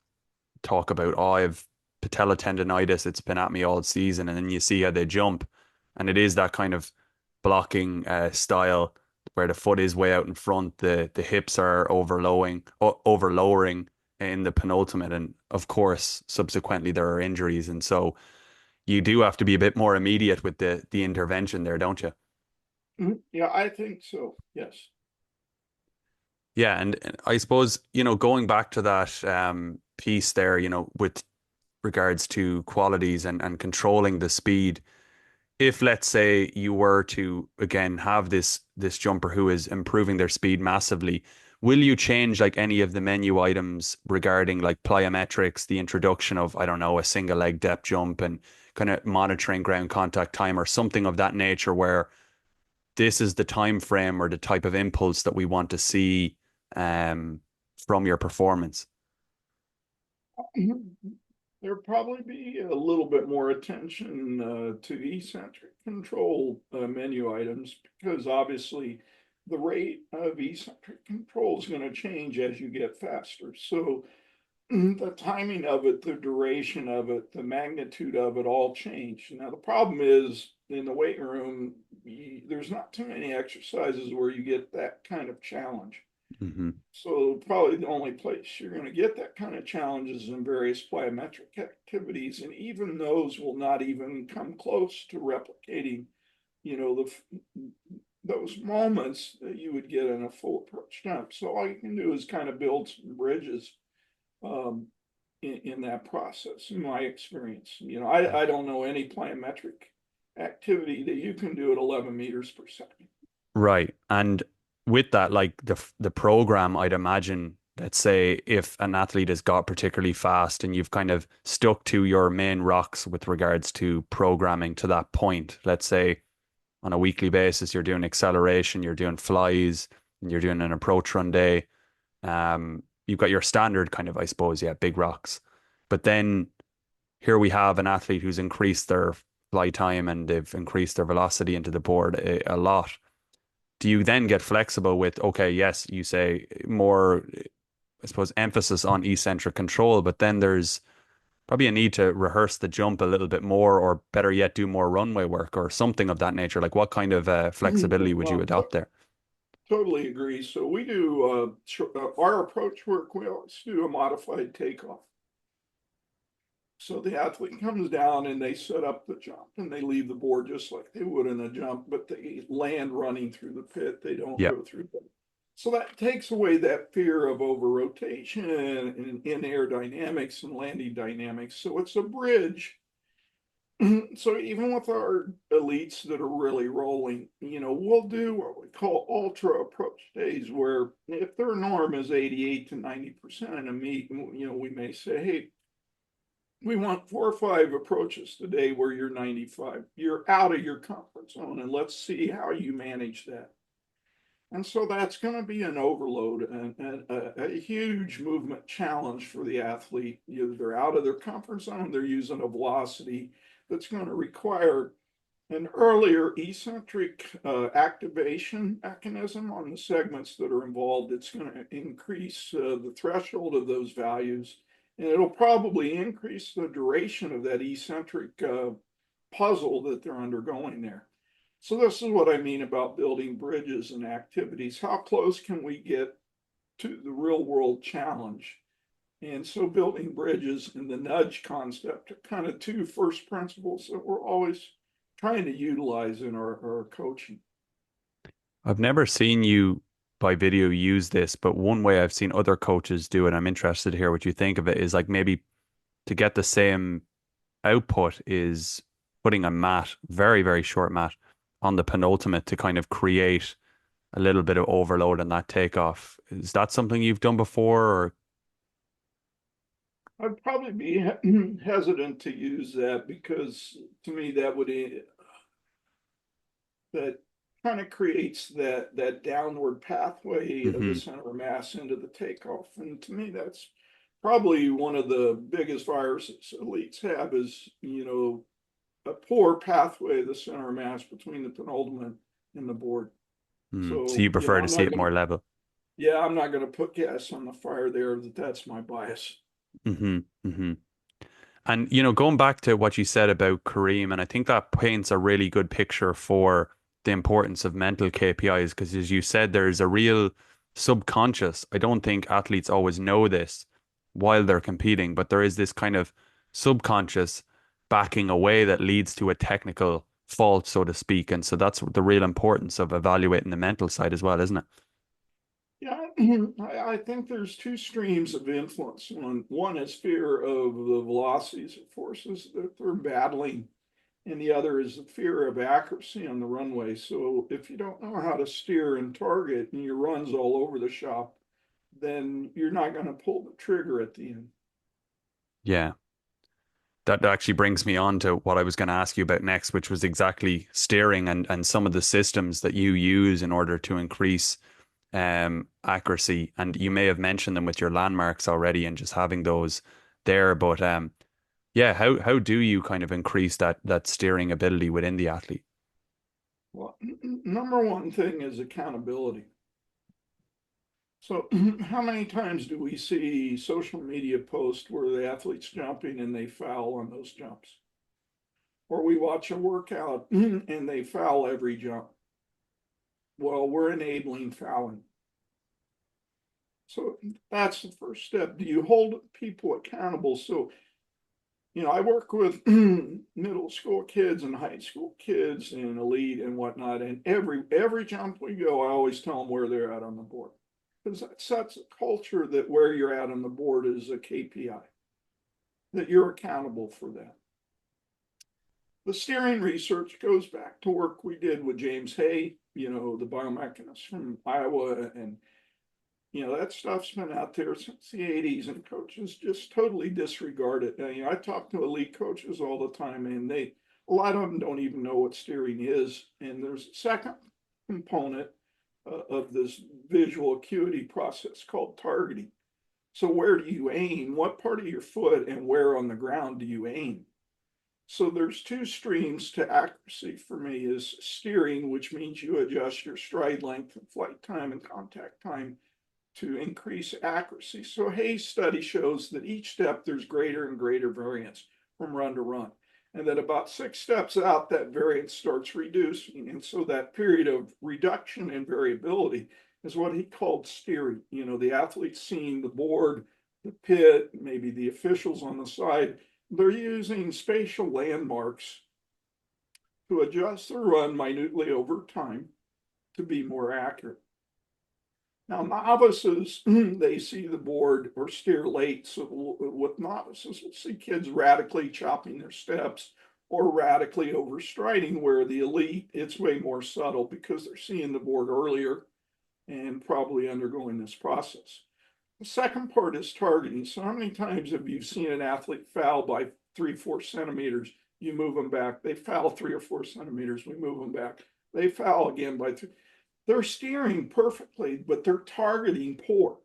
talk about, oh, I've patella tendonitis. It's been at me all season. And then you see how they jump, and it is that kind of blocking style where the foot is way out in front, the hips are over lowering in the penultimate, and of course, subsequently there are injuries, and so you do have to be a bit more immediate with the intervention there, don't you? Mhm. Yeah, I think so. Yes. Yeah, and I suppose, going back to that piece there, with regards to qualities and controlling the speed, if let's say you were to again have this jumper who is improving their speed massively, will you change like any of the menu items regarding like plyometrics, the introduction of, I don't know, a single leg depth jump and kind of monitoring ground contact time or something of that nature where this is the time frame or the type of impulse that we want to see um, from your performance? Mhm. There'll probably be a little bit more attention to eccentric control menu items because obviously the rate of eccentric control is going to change as you get faster. So the timing of it, the duration of it, the magnitude of it all change. Now, the problem is in the weight room, there's not too many exercises where you get that kind of challenge. Hmm. So probably the only place you're going to get that kind of challenges in various plyometric activities, and even those will not even come close to replicating, those moments that you would get in a full approach jump. So all you can do is kind of build some bridges um, in that process, in my experience. I don't know any plyometric activity that you can do at 11 meters per second. Right. And with that, like the program, I'd imagine, let's say if an athlete has got particularly fast and you've kind of stuck to your main rocks with regards to programming to that point, let's say on a weekly basis, you're doing acceleration, you're doing flies, and you're doing an approach run day. You've got your standard kind of, I suppose, yeah, big rocks. But then here we have an athlete who's increased their fly time and they've increased their velocity into the board a lot. Do you then get flexible with, okay, yes, you say more, I suppose, emphasis on eccentric control, but then there's probably a need to rehearse the jump a little bit more, or better yet, do more runway work or something of that nature? Like, what kind of flexibility would you Well, adopt there? totally agree. So we do our approach work. We always do a modified takeoff. So the athlete comes down and they set up the jump and they leave the board just like they would in a jump, but they land running through the pit. They don't Yeah. go through the. So that takes away that fear of over rotation and in air dynamics and landing dynamics. So it's a bridge. So even with our elites that are really rolling, we'll do what we call ultra approach days, where if their norm is 88 to 90% in a meet, we may say, hey, we want 4 or 5 approaches today where you're 95. You're out of your comfort zone, and let's see how you manage that. And so that's going to be an overload and a huge movement challenge for the athlete. They're out of their comfort zone, they're using a velocity that's going to require an earlier eccentric activation mechanism on the segments that are involved. It's going to increase the threshold of those values, and it'll probably increase the duration of that eccentric puzzle that they're undergoing there. So this is what I mean about building bridges and activities. How close can we get to the real world challenge? And so building bridges and the nudge concept are kind of two first principles that we're always trying to utilize in our coaching. I've never seen you by video use this, but one way I've seen other coaches do it, I'm interested to hear what you think of it, is like maybe to get the same output is putting a mat, very, very short mat, on the penultimate to kind of create a little bit of overload on that takeoff. Is that something you've done before, or? I'd probably be hesitant to use that because to me that kind of creates that downward pathway of the Hmm. center of mass into the takeoff. And to me, that's probably one of the biggest viruses elites have is, a poor pathway of the center of mass between the penultimate and the board. So So, you prefer to see it more level? I'm not gonna put gas on the fire there. That's my bias. Hmm. Hmm. And, going back to what you said about Kareem, and I think that paints a really good picture for the importance of mental KPIs, because as you said, there's a real subconscious. I don't think athletes always know this while they're competing, but there is this kind of subconscious backing away that leads to a technical fault, so to speak. And so that's the real importance of evaluating the mental side as well, isn't it? Yeah, I think there's two streams of influence. One is fear of the velocities of forces that they're battling, and the other is the fear of accuracy on the runway. So if you don't know how to steer and target and your run's all over the shop, then you're not going to pull the trigger at the end. Yeah. That actually brings me on to what I was going to ask you about next, which was exactly steering and some of the systems that you use in order to increase accuracy. And you may have mentioned them with your landmarks already and just having those there. But yeah, how do you kind of increase that steering ability within the athlete? Well, number one thing is accountability. So, how many times do we see social media posts where the athlete's jumping and they foul on those jumps? Or we watch a workout and they foul every jump. Well, we're enabling fouling. So that's the first step. Do you hold people accountable? So, I work with middle school kids and high school kids and elite and whatnot. And every jump we go, I always tell them where they're at on the board. Because that sets a culture that where you're at on the board is a KPI, that you're accountable for that. The steering research goes back to work we did with James Hay, the biomechanics from Iowa. And, that stuff's been out there since the 80s, and coaches just totally disregard it. Now, I talk to elite coaches all the time, and a lot of them don't even know what steering is. And there's a second component of this visual acuity process called targeting. So, where do you aim? What part of your foot and where on the ground do you aim? So there's two streams to accuracy for me is steering, which means you adjust your stride length and flight time and contact time to increase accuracy. So Hayes' study shows that each step there's greater and greater variance from run to run. And that about 6 steps out, that variance starts reducing. And so that period of reduction in variability is what he called steering. The athletes seeing the board, the pit, maybe the officials on the side, they're using spatial landmarks to adjust their run minutely over time to be more accurate. Now, novices, they see the board or steer late. So, with novices, we'll see kids radically chopping their steps or radically overstriding, where the elite, it's way more subtle because they're seeing the board earlier and probably undergoing this process. The second part is targeting. So, how many times have you seen an athlete foul by 3-4 centimeters? You move them back. They foul 3 or 4 centimeters. We move them back. They foul again by 3. They're steering perfectly, but they're targeting poor.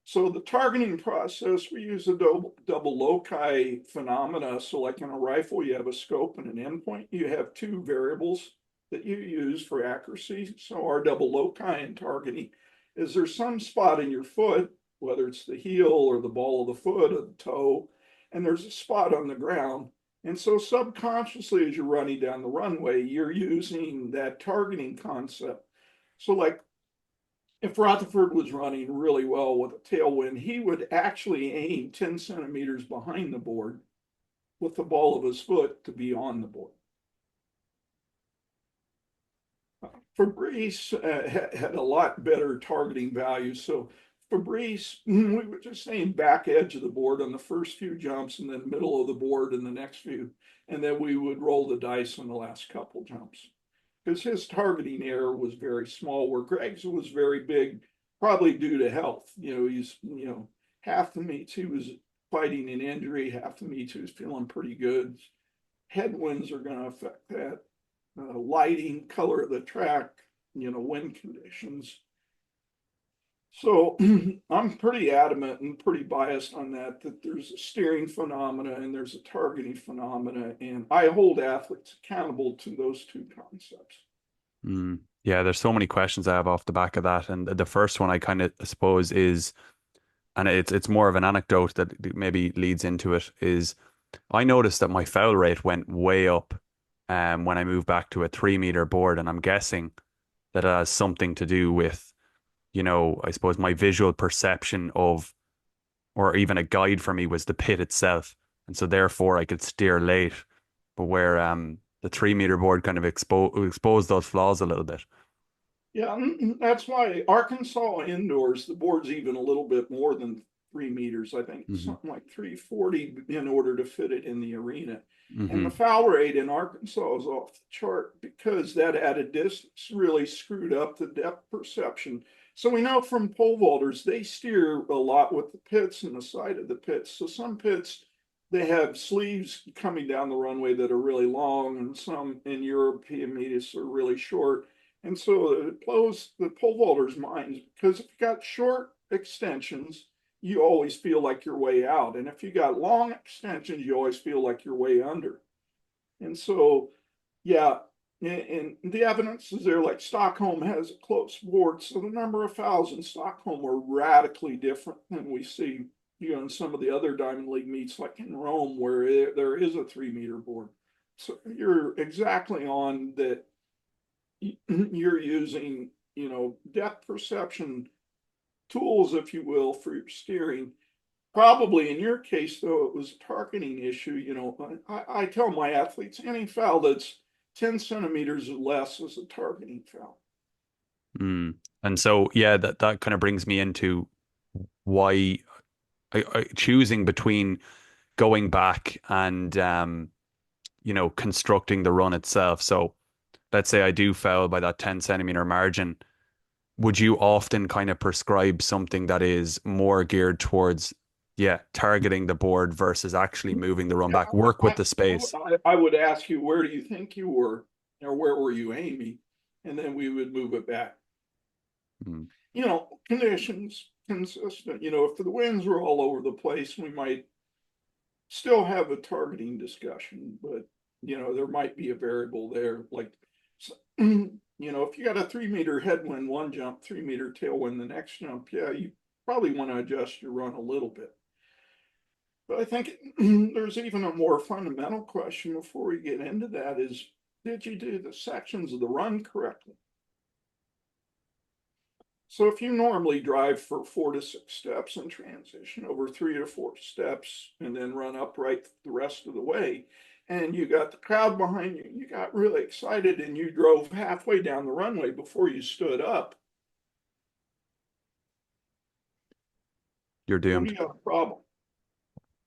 So the targeting process, we use a double loci phenomena. So like in a rifle, you have a scope and an endpoint. You have two variables that you use for accuracy. So our double loci in targeting is there some spot in your foot, whether it's the heel or the ball of the foot or the toe, and there's a spot on the ground. And so subconsciously, as you're running down the runway, you're using that targeting concept. So like if Rutherford was running really well with a tailwind, he would actually aim 10 centimeters behind the board with the ball of his foot to be on the board. Fabrice had a lot better targeting values. So Fabrice, we were just saying back edge of the board on the first few jumps and then middle of the board in the next few. And then we would roll the dice on the last couple jumps. Because his targeting error was very small, where Greg's was very big, probably due to health. He's, half the meets he was fighting an injury, half the meets he was feeling pretty good. Headwinds are going to affect that. Lighting, color of the track, wind conditions. So I'm pretty adamant and pretty biased on that there's a steering phenomena and there's a targeting phenomena, and I hold athletes accountable to those two concepts. Yeah, there's so many questions I have off the back of that. And the first one I kind of suppose is and it's more of an anecdote that maybe leads into it, is I noticed that my foul rate went way up when I moved back to a 3 meter board, and I'm guessing that it has something to do with, I suppose my visual perception of, or even a guide for me was the pit itself. And so therefore I could steer late, but where the 3 meter board kind of exposed those flaws a little bit. Yeah, that's why Arkansas indoors, the board's even a little bit more than 3 meters. I think Hmm. something like 340 in order to fit it in the arena. And the Hmm. foul rate in Arkansas is off the chart because that added distance really screwed up the depth perception. So we know from pole vaulters, they steer a lot with the pits and the side of the pits. So some pits, they have sleeves coming down the runway that are really long, and some in European medius are really short. And so it blows the pole vaulters' minds because if you got short extensions, you always feel like you're way out. And if you got long extensions, you always feel like you're way under. And so, yeah, and the evidence is there, like Stockholm has a close board. So the number of fouls in Stockholm are radically different than we see, in some of the other Diamond League meets, like in Rome, where there is a 3 meter board. So you're exactly on that. You're using, depth perception tools, if you will, for your steering. Probably in your case, though, it was a targeting issue. I tell my athletes any foul that's 10 centimeters or less is a targeting foul. Mm. And so, yeah, that kind of brings me into why choosing between going back and, constructing the run itself. So let's say I do foul by that 10 centimeter margin. Would you often kind of prescribe something that is more geared towards, yeah, targeting the board versus actually moving the run Yeah, back, work with the space? I would ask you, where do you think you were, or where were you aiming? And then we would move it back. Mm. Conditions consistent. If the winds were all over the place, we might still have a targeting discussion, but there might be a variable there. Like, if you got a 3 meter headwind one jump, 3 meter tailwind the next jump, yeah, you probably want to adjust your run a little bit. But I think there's even a more fundamental question before we get into that is, did you do the sections of the run correctly? So if you normally drive for 4 to 6 steps in transition over 3 to 4 steps and then run upright the rest of the way, and you got the crowd behind you, you got really excited and you drove halfway down the runway before you stood up, You're well, doomed. you have a problem.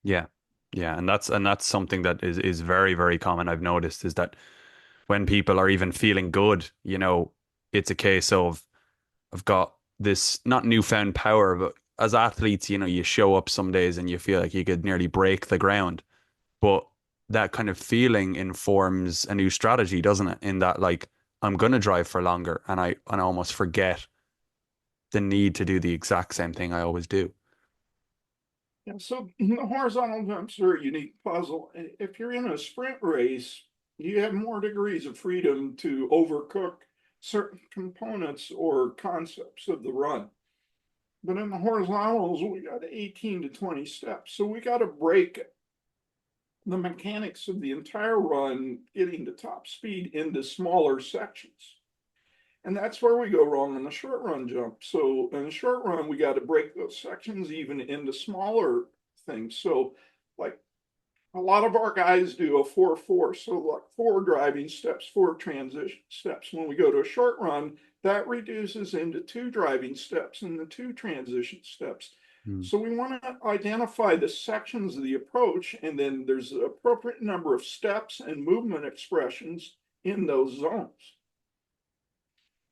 Yeah. Yeah. And that's something that is very, very common. I've noticed is that when people are even feeling good, it's a case of I've got this not newfound power, but as athletes, you show up some days and you feel like you could nearly break the ground. But that kind of feeling informs a new strategy, doesn't it? In that, like, I'm gonna drive for longer, and I almost forget the need to do the exact same thing I always do. And so the horizontal jumps are a unique puzzle. If you're in a sprint race, you have more degrees of freedom to overcook certain components or concepts of the run. But in the horizontals, we got 18 to 20 steps. So we got to break the mechanics of the entire run, getting to top speed, into smaller sections. And that's where we go wrong in the short run jump. So in the short run, we got to break those sections even into smaller things. So, like, a lot of our guys do a 4-4, so like 4 driving steps, 4 transition steps. When we go to a short run, that reduces into 2 driving steps and the 2 transition steps. Mm. So we want to identify the sections of the approach, and then there's the appropriate number of steps and movement expressions in those zones.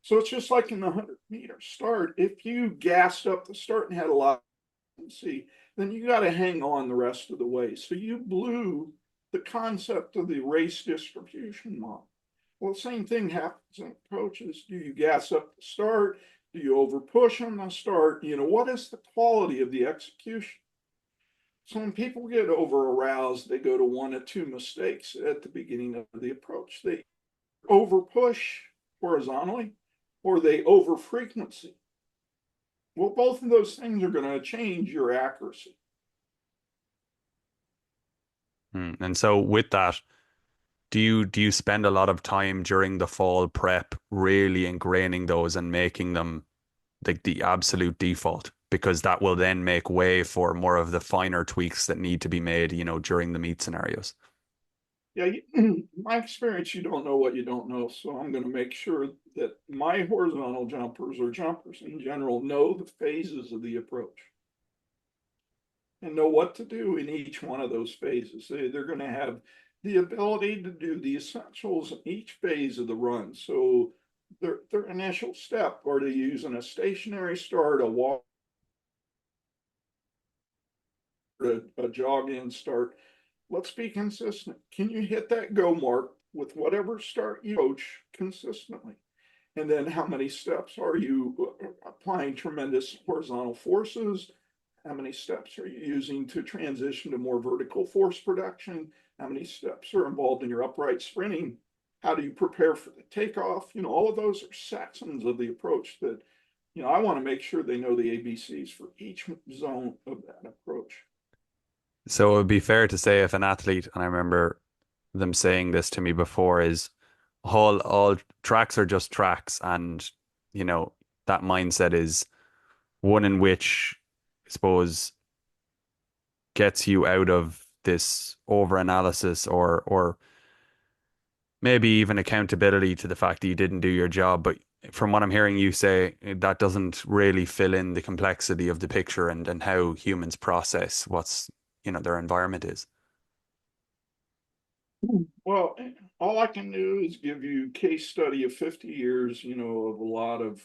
So it's just like in the 100-meter start. If you gassed up the start and had a lot of see, then you got to hang on the rest of the way. So you blew the concept of the race distribution model. Well, the same thing happens in approaches. Do you gas up the start? Do you over push on the start? What is the quality of the execution? So when people get over aroused, they go to one of two mistakes at the beginning of the approach. They over push horizontally, or they over frequency. Well, both of those things are going to change your accuracy. And so with that, do you spend a lot of time during the fall prep really ingraining those and making them like the absolute default? Because that will then make way for more of the finer tweaks that need to be made, during the meet scenarios. Yeah, my experience, you don't know what you don't know. So I'm going to make sure that my horizontal jumpers or jumpers in general know the phases of the approach and know what to do in each one of those phases. They're going to have the ability to do the essentials in each phase of the run. So their initial step, are they using a stationary start, a walk, a jog in start? Let's be consistent. Can you hit that go mark with whatever start you coach consistently? And then how many steps are you applying tremendous horizontal forces? How many steps are you using to transition to more vertical force production? How many steps are involved in your upright sprinting? How do you prepare for the takeoff? All of those are sections of the approach that, I want to make sure they know the ABCs for each zone of that approach. So it would be fair to say if an athlete, and I remember them saying this to me before, is all tracks are just tracks, and you know that mindset is one in which I suppose gets you out of this over analysis or maybe even accountability to the fact that you didn't do your job. But from what I'm hearing you say, that doesn't really fill in the complexity of the picture and how humans process what's, their environment is. Well, all I can do is give you case study of 50 years, of a lot of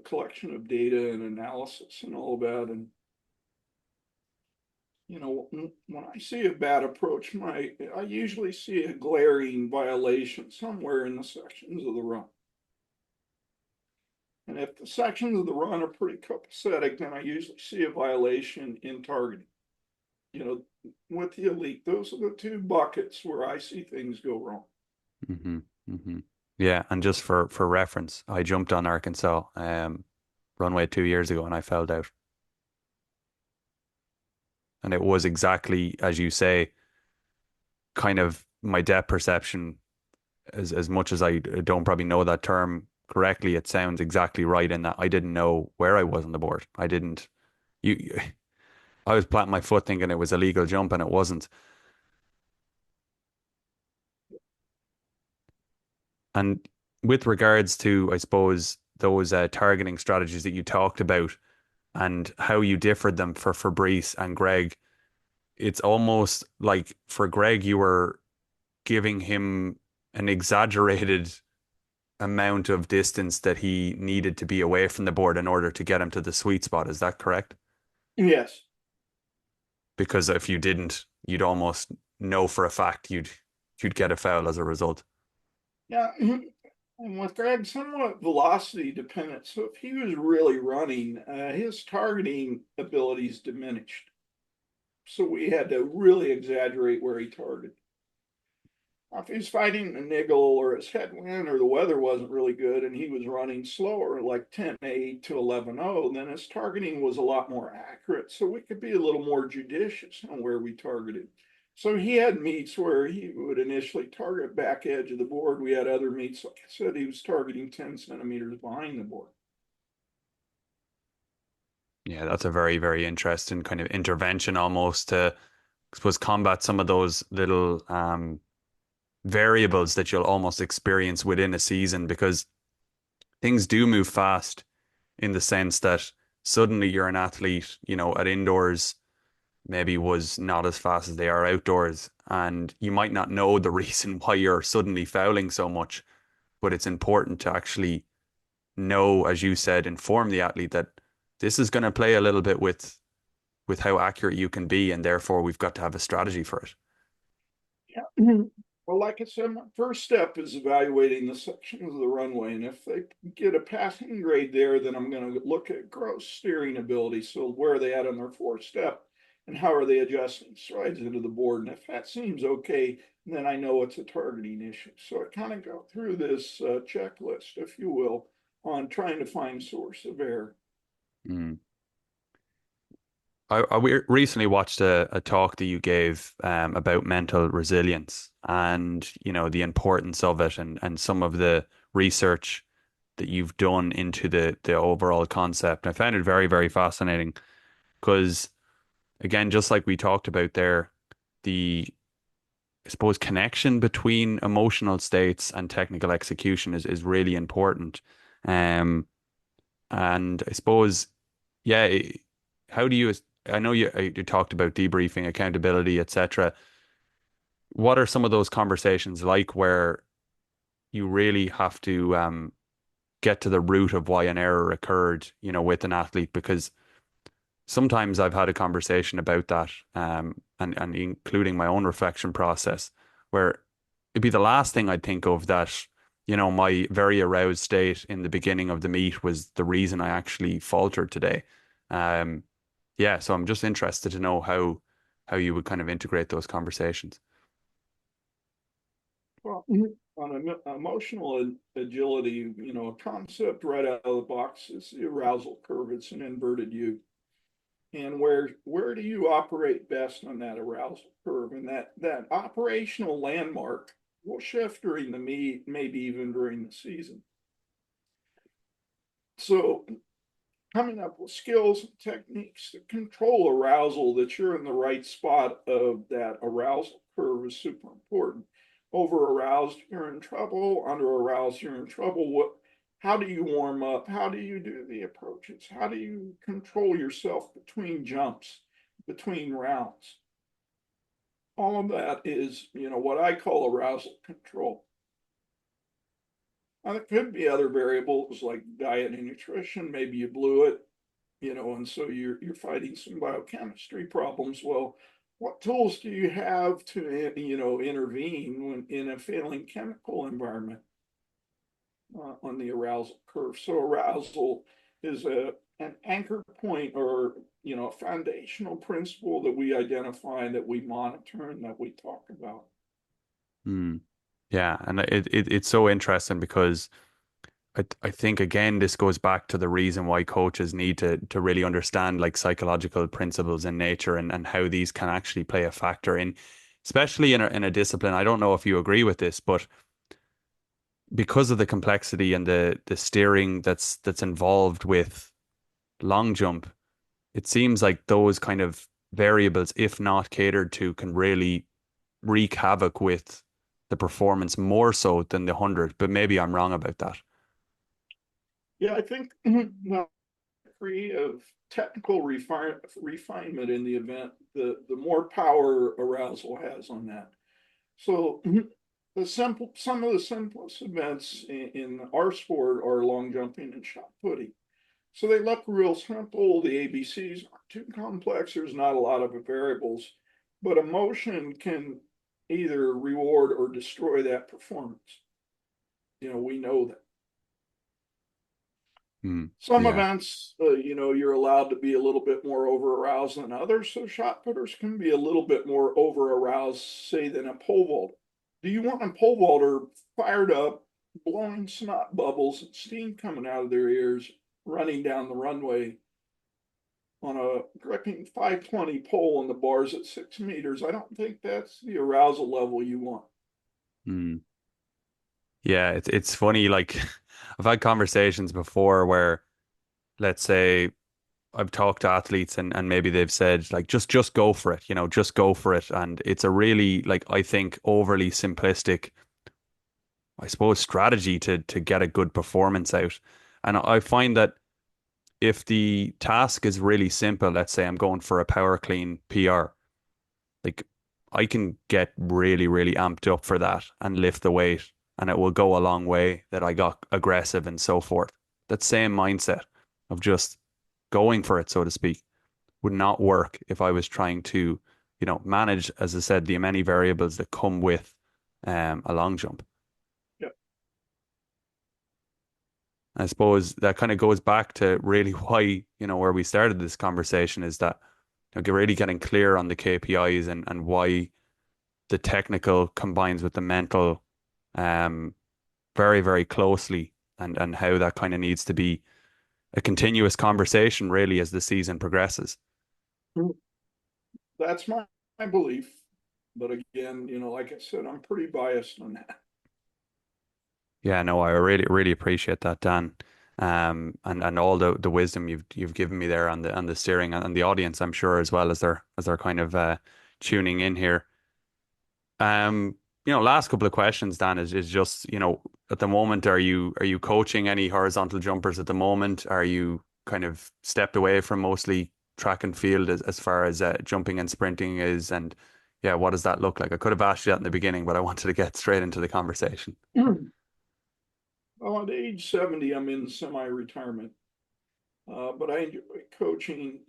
collection of data and analysis and all that. And, when I see a bad approach, I usually see a glaring violation somewhere in the sections of the run. And if the sections of the run are pretty copacetic, then I usually see a violation in targeting. With the elite, those are the two buckets where I see things go wrong. hmm hmm Yeah, and just for reference, I jumped on Arkansas runway 2 years ago and I fell out. And it was exactly as you say, kind of my depth perception, as much as I don't probably know that term correctly, it sounds exactly right in that I didn't know where I was on the board. I didn't you I was planting my foot thinking it was a legal jump and it wasn't. And with regards to, I suppose, those targeting strategies that you talked about and how you differed them for Fabrice and Greg, it's almost like for Greg, you were giving him an exaggerated amount of distance that he needed to be away from the board in order to get him to the sweet spot. Is that correct? Yes. Because if you didn't, you'd almost know for a fact you'd get a foul as a result. Yeah. And with Greg, somewhat velocity dependent. So if he was really running, his targeting abilities diminished. So we had to really exaggerate where he targeted. If he's fighting a niggle or his headwind or the weather wasn't really good and he was running slower, like 10-8 to 11-0, then his targeting was a lot more accurate. So we could be a little more judicious on where we targeted. So he had meets where he would initially target back edge of the board. We had other meets, like I said, he was targeting 10 centimeters behind the board. Yeah, that's a very, very interesting kind of intervention almost to, I suppose, combat some of those little variables that you'll almost experience within a season because things do move fast in the sense that suddenly you're an athlete, at indoors maybe was not as fast as they are outdoors. And you might not know the reason why you're suddenly fouling so much, but it's important to actually know, as you said, inform the athlete that this is going to play a little bit with how accurate you can be, and therefore we've got to have a strategy for it. Yeah. Well, like I said, my first step is evaluating the sections of the runway. And if they get a passing grade there, then I'm going to look at gross steering ability. So where are they at on their fourth step? And how are they adjusting strides into the board? And if that seems okay, then I know it's a targeting issue. So I kind of go through this checklist, if you will, on trying to find source of error. Mm. recently watched a talk that you gave about mental resilience and, the importance of it and some of the research that you've done into the overall concept. I found it very, very fascinating because, again, just like we talked about there, the, I suppose, connection between emotional states and technical execution is really important. Um, and I suppose, yeah, how do you, I know you talked about debriefing, accountability, etc. What are some of those conversations like where you really have to get to the root of why an error occurred, with an athlete? Because sometimes I've had a conversation about that, and including my own reflection process, where it'd be the last thing I'd think of that, my very aroused state in the beginning of the meet was the reason I actually faltered today. Um, yeah, so I'm just interested to know how you would kind of integrate those conversations. Well, on emotional agility, a concept right out of the box is the arousal curve. It's an inverted U. And where do you operate best on that arousal curve? And that operational landmark will shift during the meet, maybe even during the season. So coming up with skills and techniques to control arousal, that you're in the right spot of that arousal curve, is super important. Over aroused, you're in trouble. Under aroused, you're in trouble. How do you warm up? How do you do the approaches? How do you control yourself between jumps, between rounds? All of that is, what I call arousal control. And it could be other variables like diet and nutrition. Maybe you blew it, and so you're fighting some biochemistry problems. Well, what tools do you have to intervene when in a failing chemical environment on the arousal curve? So arousal is an anchor point, or a foundational principle that we identify, that we monitor, and that we talk about. Hmm. Yeah, and it's so interesting because I think again this goes back to the reason why coaches need to really understand like psychological principles in nature and how these can actually play a factor in, especially in a discipline. I don't know if you agree with this, but because of the complexity and the steering that's involved with long jump, it seems like those kind of variables, if not catered to, can really wreak havoc with the performance more so than the 100. But maybe I'm wrong about that. Yeah, I think the degree of technical refinement in the event, the more power arousal has on that. So some of the simplest events in our sport are long jumping and shot putting. So they look real simple. The ABCs aren't too complex. There's not a lot of variables, but emotion can either reward or destroy that performance. We know that. Hmm. Some Yeah. events, you're allowed to be a little bit more over aroused than others. So shot putters can be a little bit more over aroused, say, than a pole vaulter. Do you want a pole vaulter fired up, blowing snot bubbles and steam coming out of their ears, running down the runway on a gripping 520 pole and the bars at 6 meters? I don't think that's the arousal level you want. Hmm. Yeah, it's funny. Like I've had conversations before where, let's say, I've talked to athletes and maybe they've said like just go for it, just go for it. And it's a really like I think overly simplistic, I suppose, strategy to get a good performance out. And I find that if the task is really simple, let's say I'm going for a power clean PR, like I can get really, really amped up for that and lift the weight, and it will go a long way that I got aggressive and so forth. That same mindset of just going for it, so to speak, would not work if I was trying to, manage, as I said, the many variables that come with a long jump. Yeah. I suppose that kind of goes back to really why, where we started this conversation is that really getting clear on the KPIs and why the technical combines with the mental um, very, very closely and how that kind of needs to be a continuous conversation really as the season progresses. That's my belief. But again, like I said, I'm pretty biased on that. Yeah, no, I really appreciate that, Dan. And all the wisdom you've given me there on the steering and the audience, I'm sure as well as they're kind of tuning in here. Um, last couple of questions, Dan, is just, at the moment, are you coaching any horizontal jumpers at the moment? Are you kind of stepped away from mostly track and field as far as jumping and sprinting is? And yeah, what does that look like? I could have asked you that in the beginning, but I wanted to get straight into the conversation. Well, at age 70, I'm in semi-retirement, but I enjoy coaching.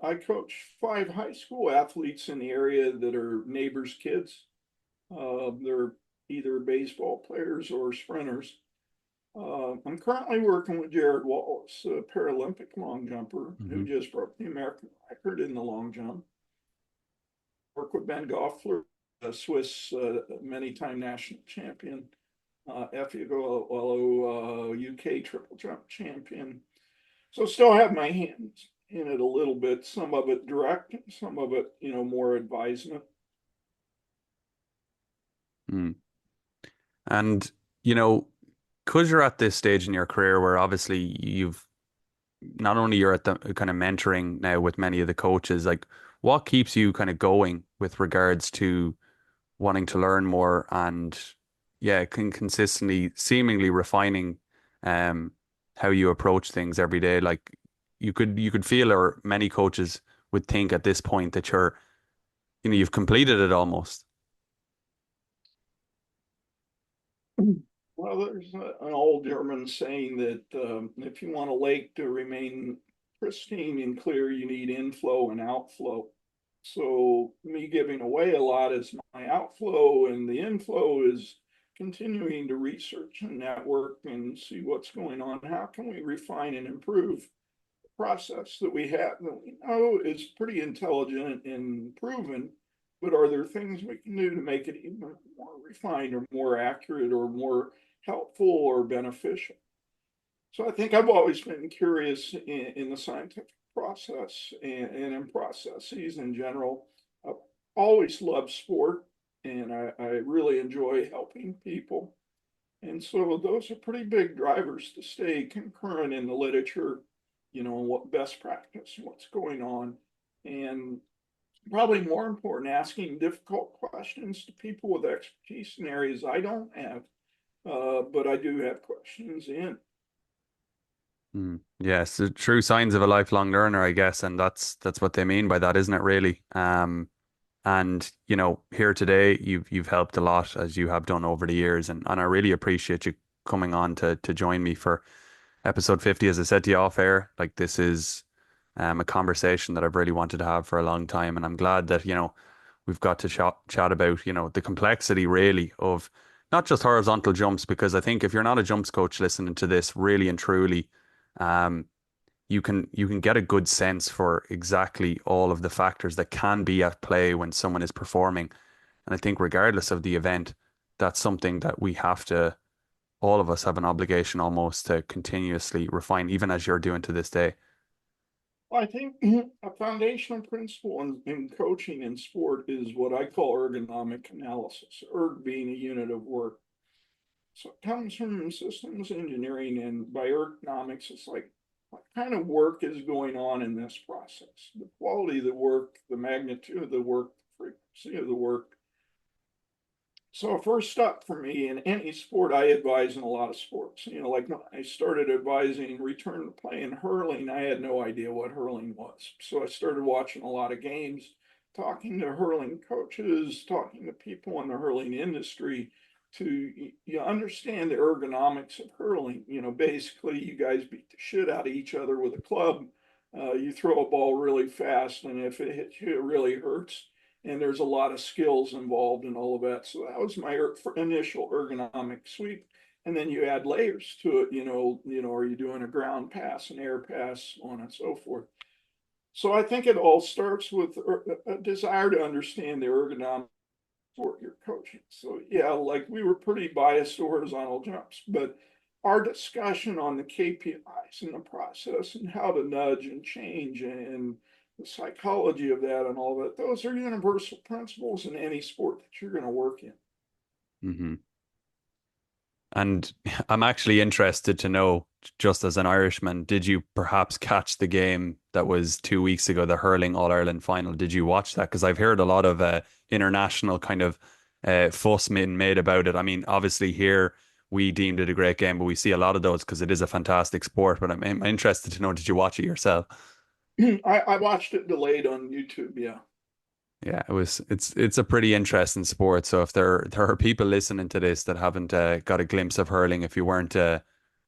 I coach 5 high school athletes in the area that are neighbors' kids. They're either baseball players or sprinters. I'm currently working with Jared Wallace, a Paralympic long jumper who Hmm. just broke the American record in the long jump. Work with Ben Goffler, a Swiss many-time national champion, Effiolo UK triple jump champion. So still have my hands in it a little bit, some of it direct, some of it, more advisement. Mm. And, you know, because you're at this stage in your career where obviously you've not only you're at the kind of mentoring now with many of the coaches, like what keeps you kind of going with regards to wanting to learn more and yeah, consistently seemingly refining um how you approach things every day. Like you could feel or many coaches would think at this point that you've completed it almost. Well, there's an old German saying that if you want a lake to remain pristine and clear, you need inflow and outflow. So, me giving away a lot is my outflow, and the inflow is continuing to research and network and see what's going on. How can we refine and improve process that we have that we know is pretty intelligent and proven, but are there things we can do to make it even more refined or more accurate or more helpful or beneficial? So I think I've always been curious in the scientific process and in processes in general. I've always loved sport and I really enjoy helping people. And so those are pretty big drivers to stay concurrent in the literature, what best practice, what's going on. And probably more important, asking difficult questions to people with expertise in areas I don't have, but I do have questions in. Mm. Yes, the true signs of a lifelong learner, I guess, and that's what they mean by that, isn't it, really? And here today, you've helped a lot as you have done over the years, and I really appreciate you coming on to join me for episode 50. As I said to you off air, like this is a conversation that I've really wanted to have for a long time, and I'm glad that we've got to chat about the complexity really of not just horizontal jumps, because I think if you're not a jumps coach listening to this, really and truly, um, you can get a good sense for exactly all of the factors that can be at play when someone is performing. And I think regardless of the event, that's something that we have to, all of us have an obligation almost to continuously refine, even as you're doing to this day. I think a foundational principle in coaching in sport is what I call ergonomic analysis, erg being a unit of work. So it comes from systems engineering, and by ergonomics, it's like what kind of work is going on in this process, the quality of the work, the magnitude of the work, the frequency of the work. So first up for me in any sport, I advise in a lot of sports. Like when I started advising return to play in hurling, I had no idea what hurling was. So I started watching a lot of games, talking to hurling coaches, talking to people in the hurling industry to you understand the ergonomics of hurling. Basically you guys beat the shit out of each other with a club. You throw a ball really fast, and if it hits you, it really hurts, and there's a lot of skills involved in all of that. So that was my initial ergonomic sweep. And then you add layers to it, are you doing a ground pass, an air pass, so on and so forth. So I think it all starts with a desire to understand the ergonomics sport you're coaching. So yeah, like we were pretty biased to horizontal jumps, but our discussion on the KPIs and the process and how to nudge and change and the psychology of that and all that. Those are universal principles in any sport that you're going to work in. Hmm. And I'm actually interested to know, just as an Irishman, did you perhaps catch the game that was 2 weeks ago, the hurling All Ireland final? Did you watch that? Because I've heard a lot of international kind of fuss being made about it. I mean, obviously here we deemed it a great game, but we see a lot of those because it is a fantastic sport. But I'm interested to know, did you watch it yourself? I watched it delayed on YouTube. Yeah. Yeah, it's a pretty interesting sport. So if there are people listening to this that haven't got a glimpse of hurling, if you weren't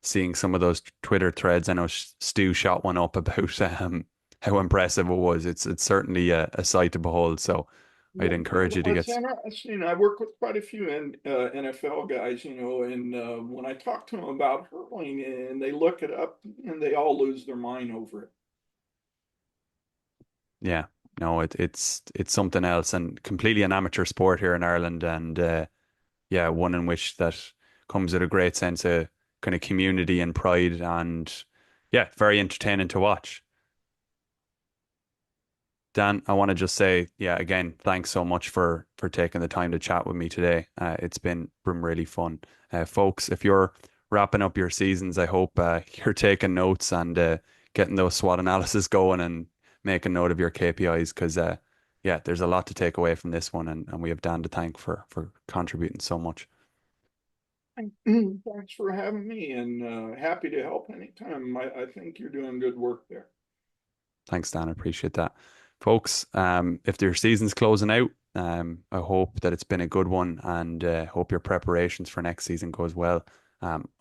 seeing some of those Twitter threads, I know Stu shot one up about how impressive it was. It's certainly a sight to behold. So I'd encourage you to Well, it's get. interesting. I work with quite a few NFL guys, and when I talk to them about hurling and they look it up and they all lose their mind over it. Yeah, no, it's something else and completely an amateur sport here in Ireland, and yeah, one in which that comes with a great sense of kind of community and pride, and yeah, very entertaining to watch. Dan, I want to just say, yeah, again, thanks so much for taking the time to chat with me today. It's been really fun. Folks, if you're wrapping up your seasons, I hope you're taking notes and getting those SWOT analysis going and making note of your KPIs because yeah, there's a lot to take away from this one, and we have Dan to thank for contributing so much. Thanks for having me and happy to help anytime. I think you're doing good work there. Thanks, Dan. I appreciate that. Folks, if your season's closing out, I hope that it's been a good one and hope your preparations for next season goes well.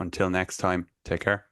Until next time, take care.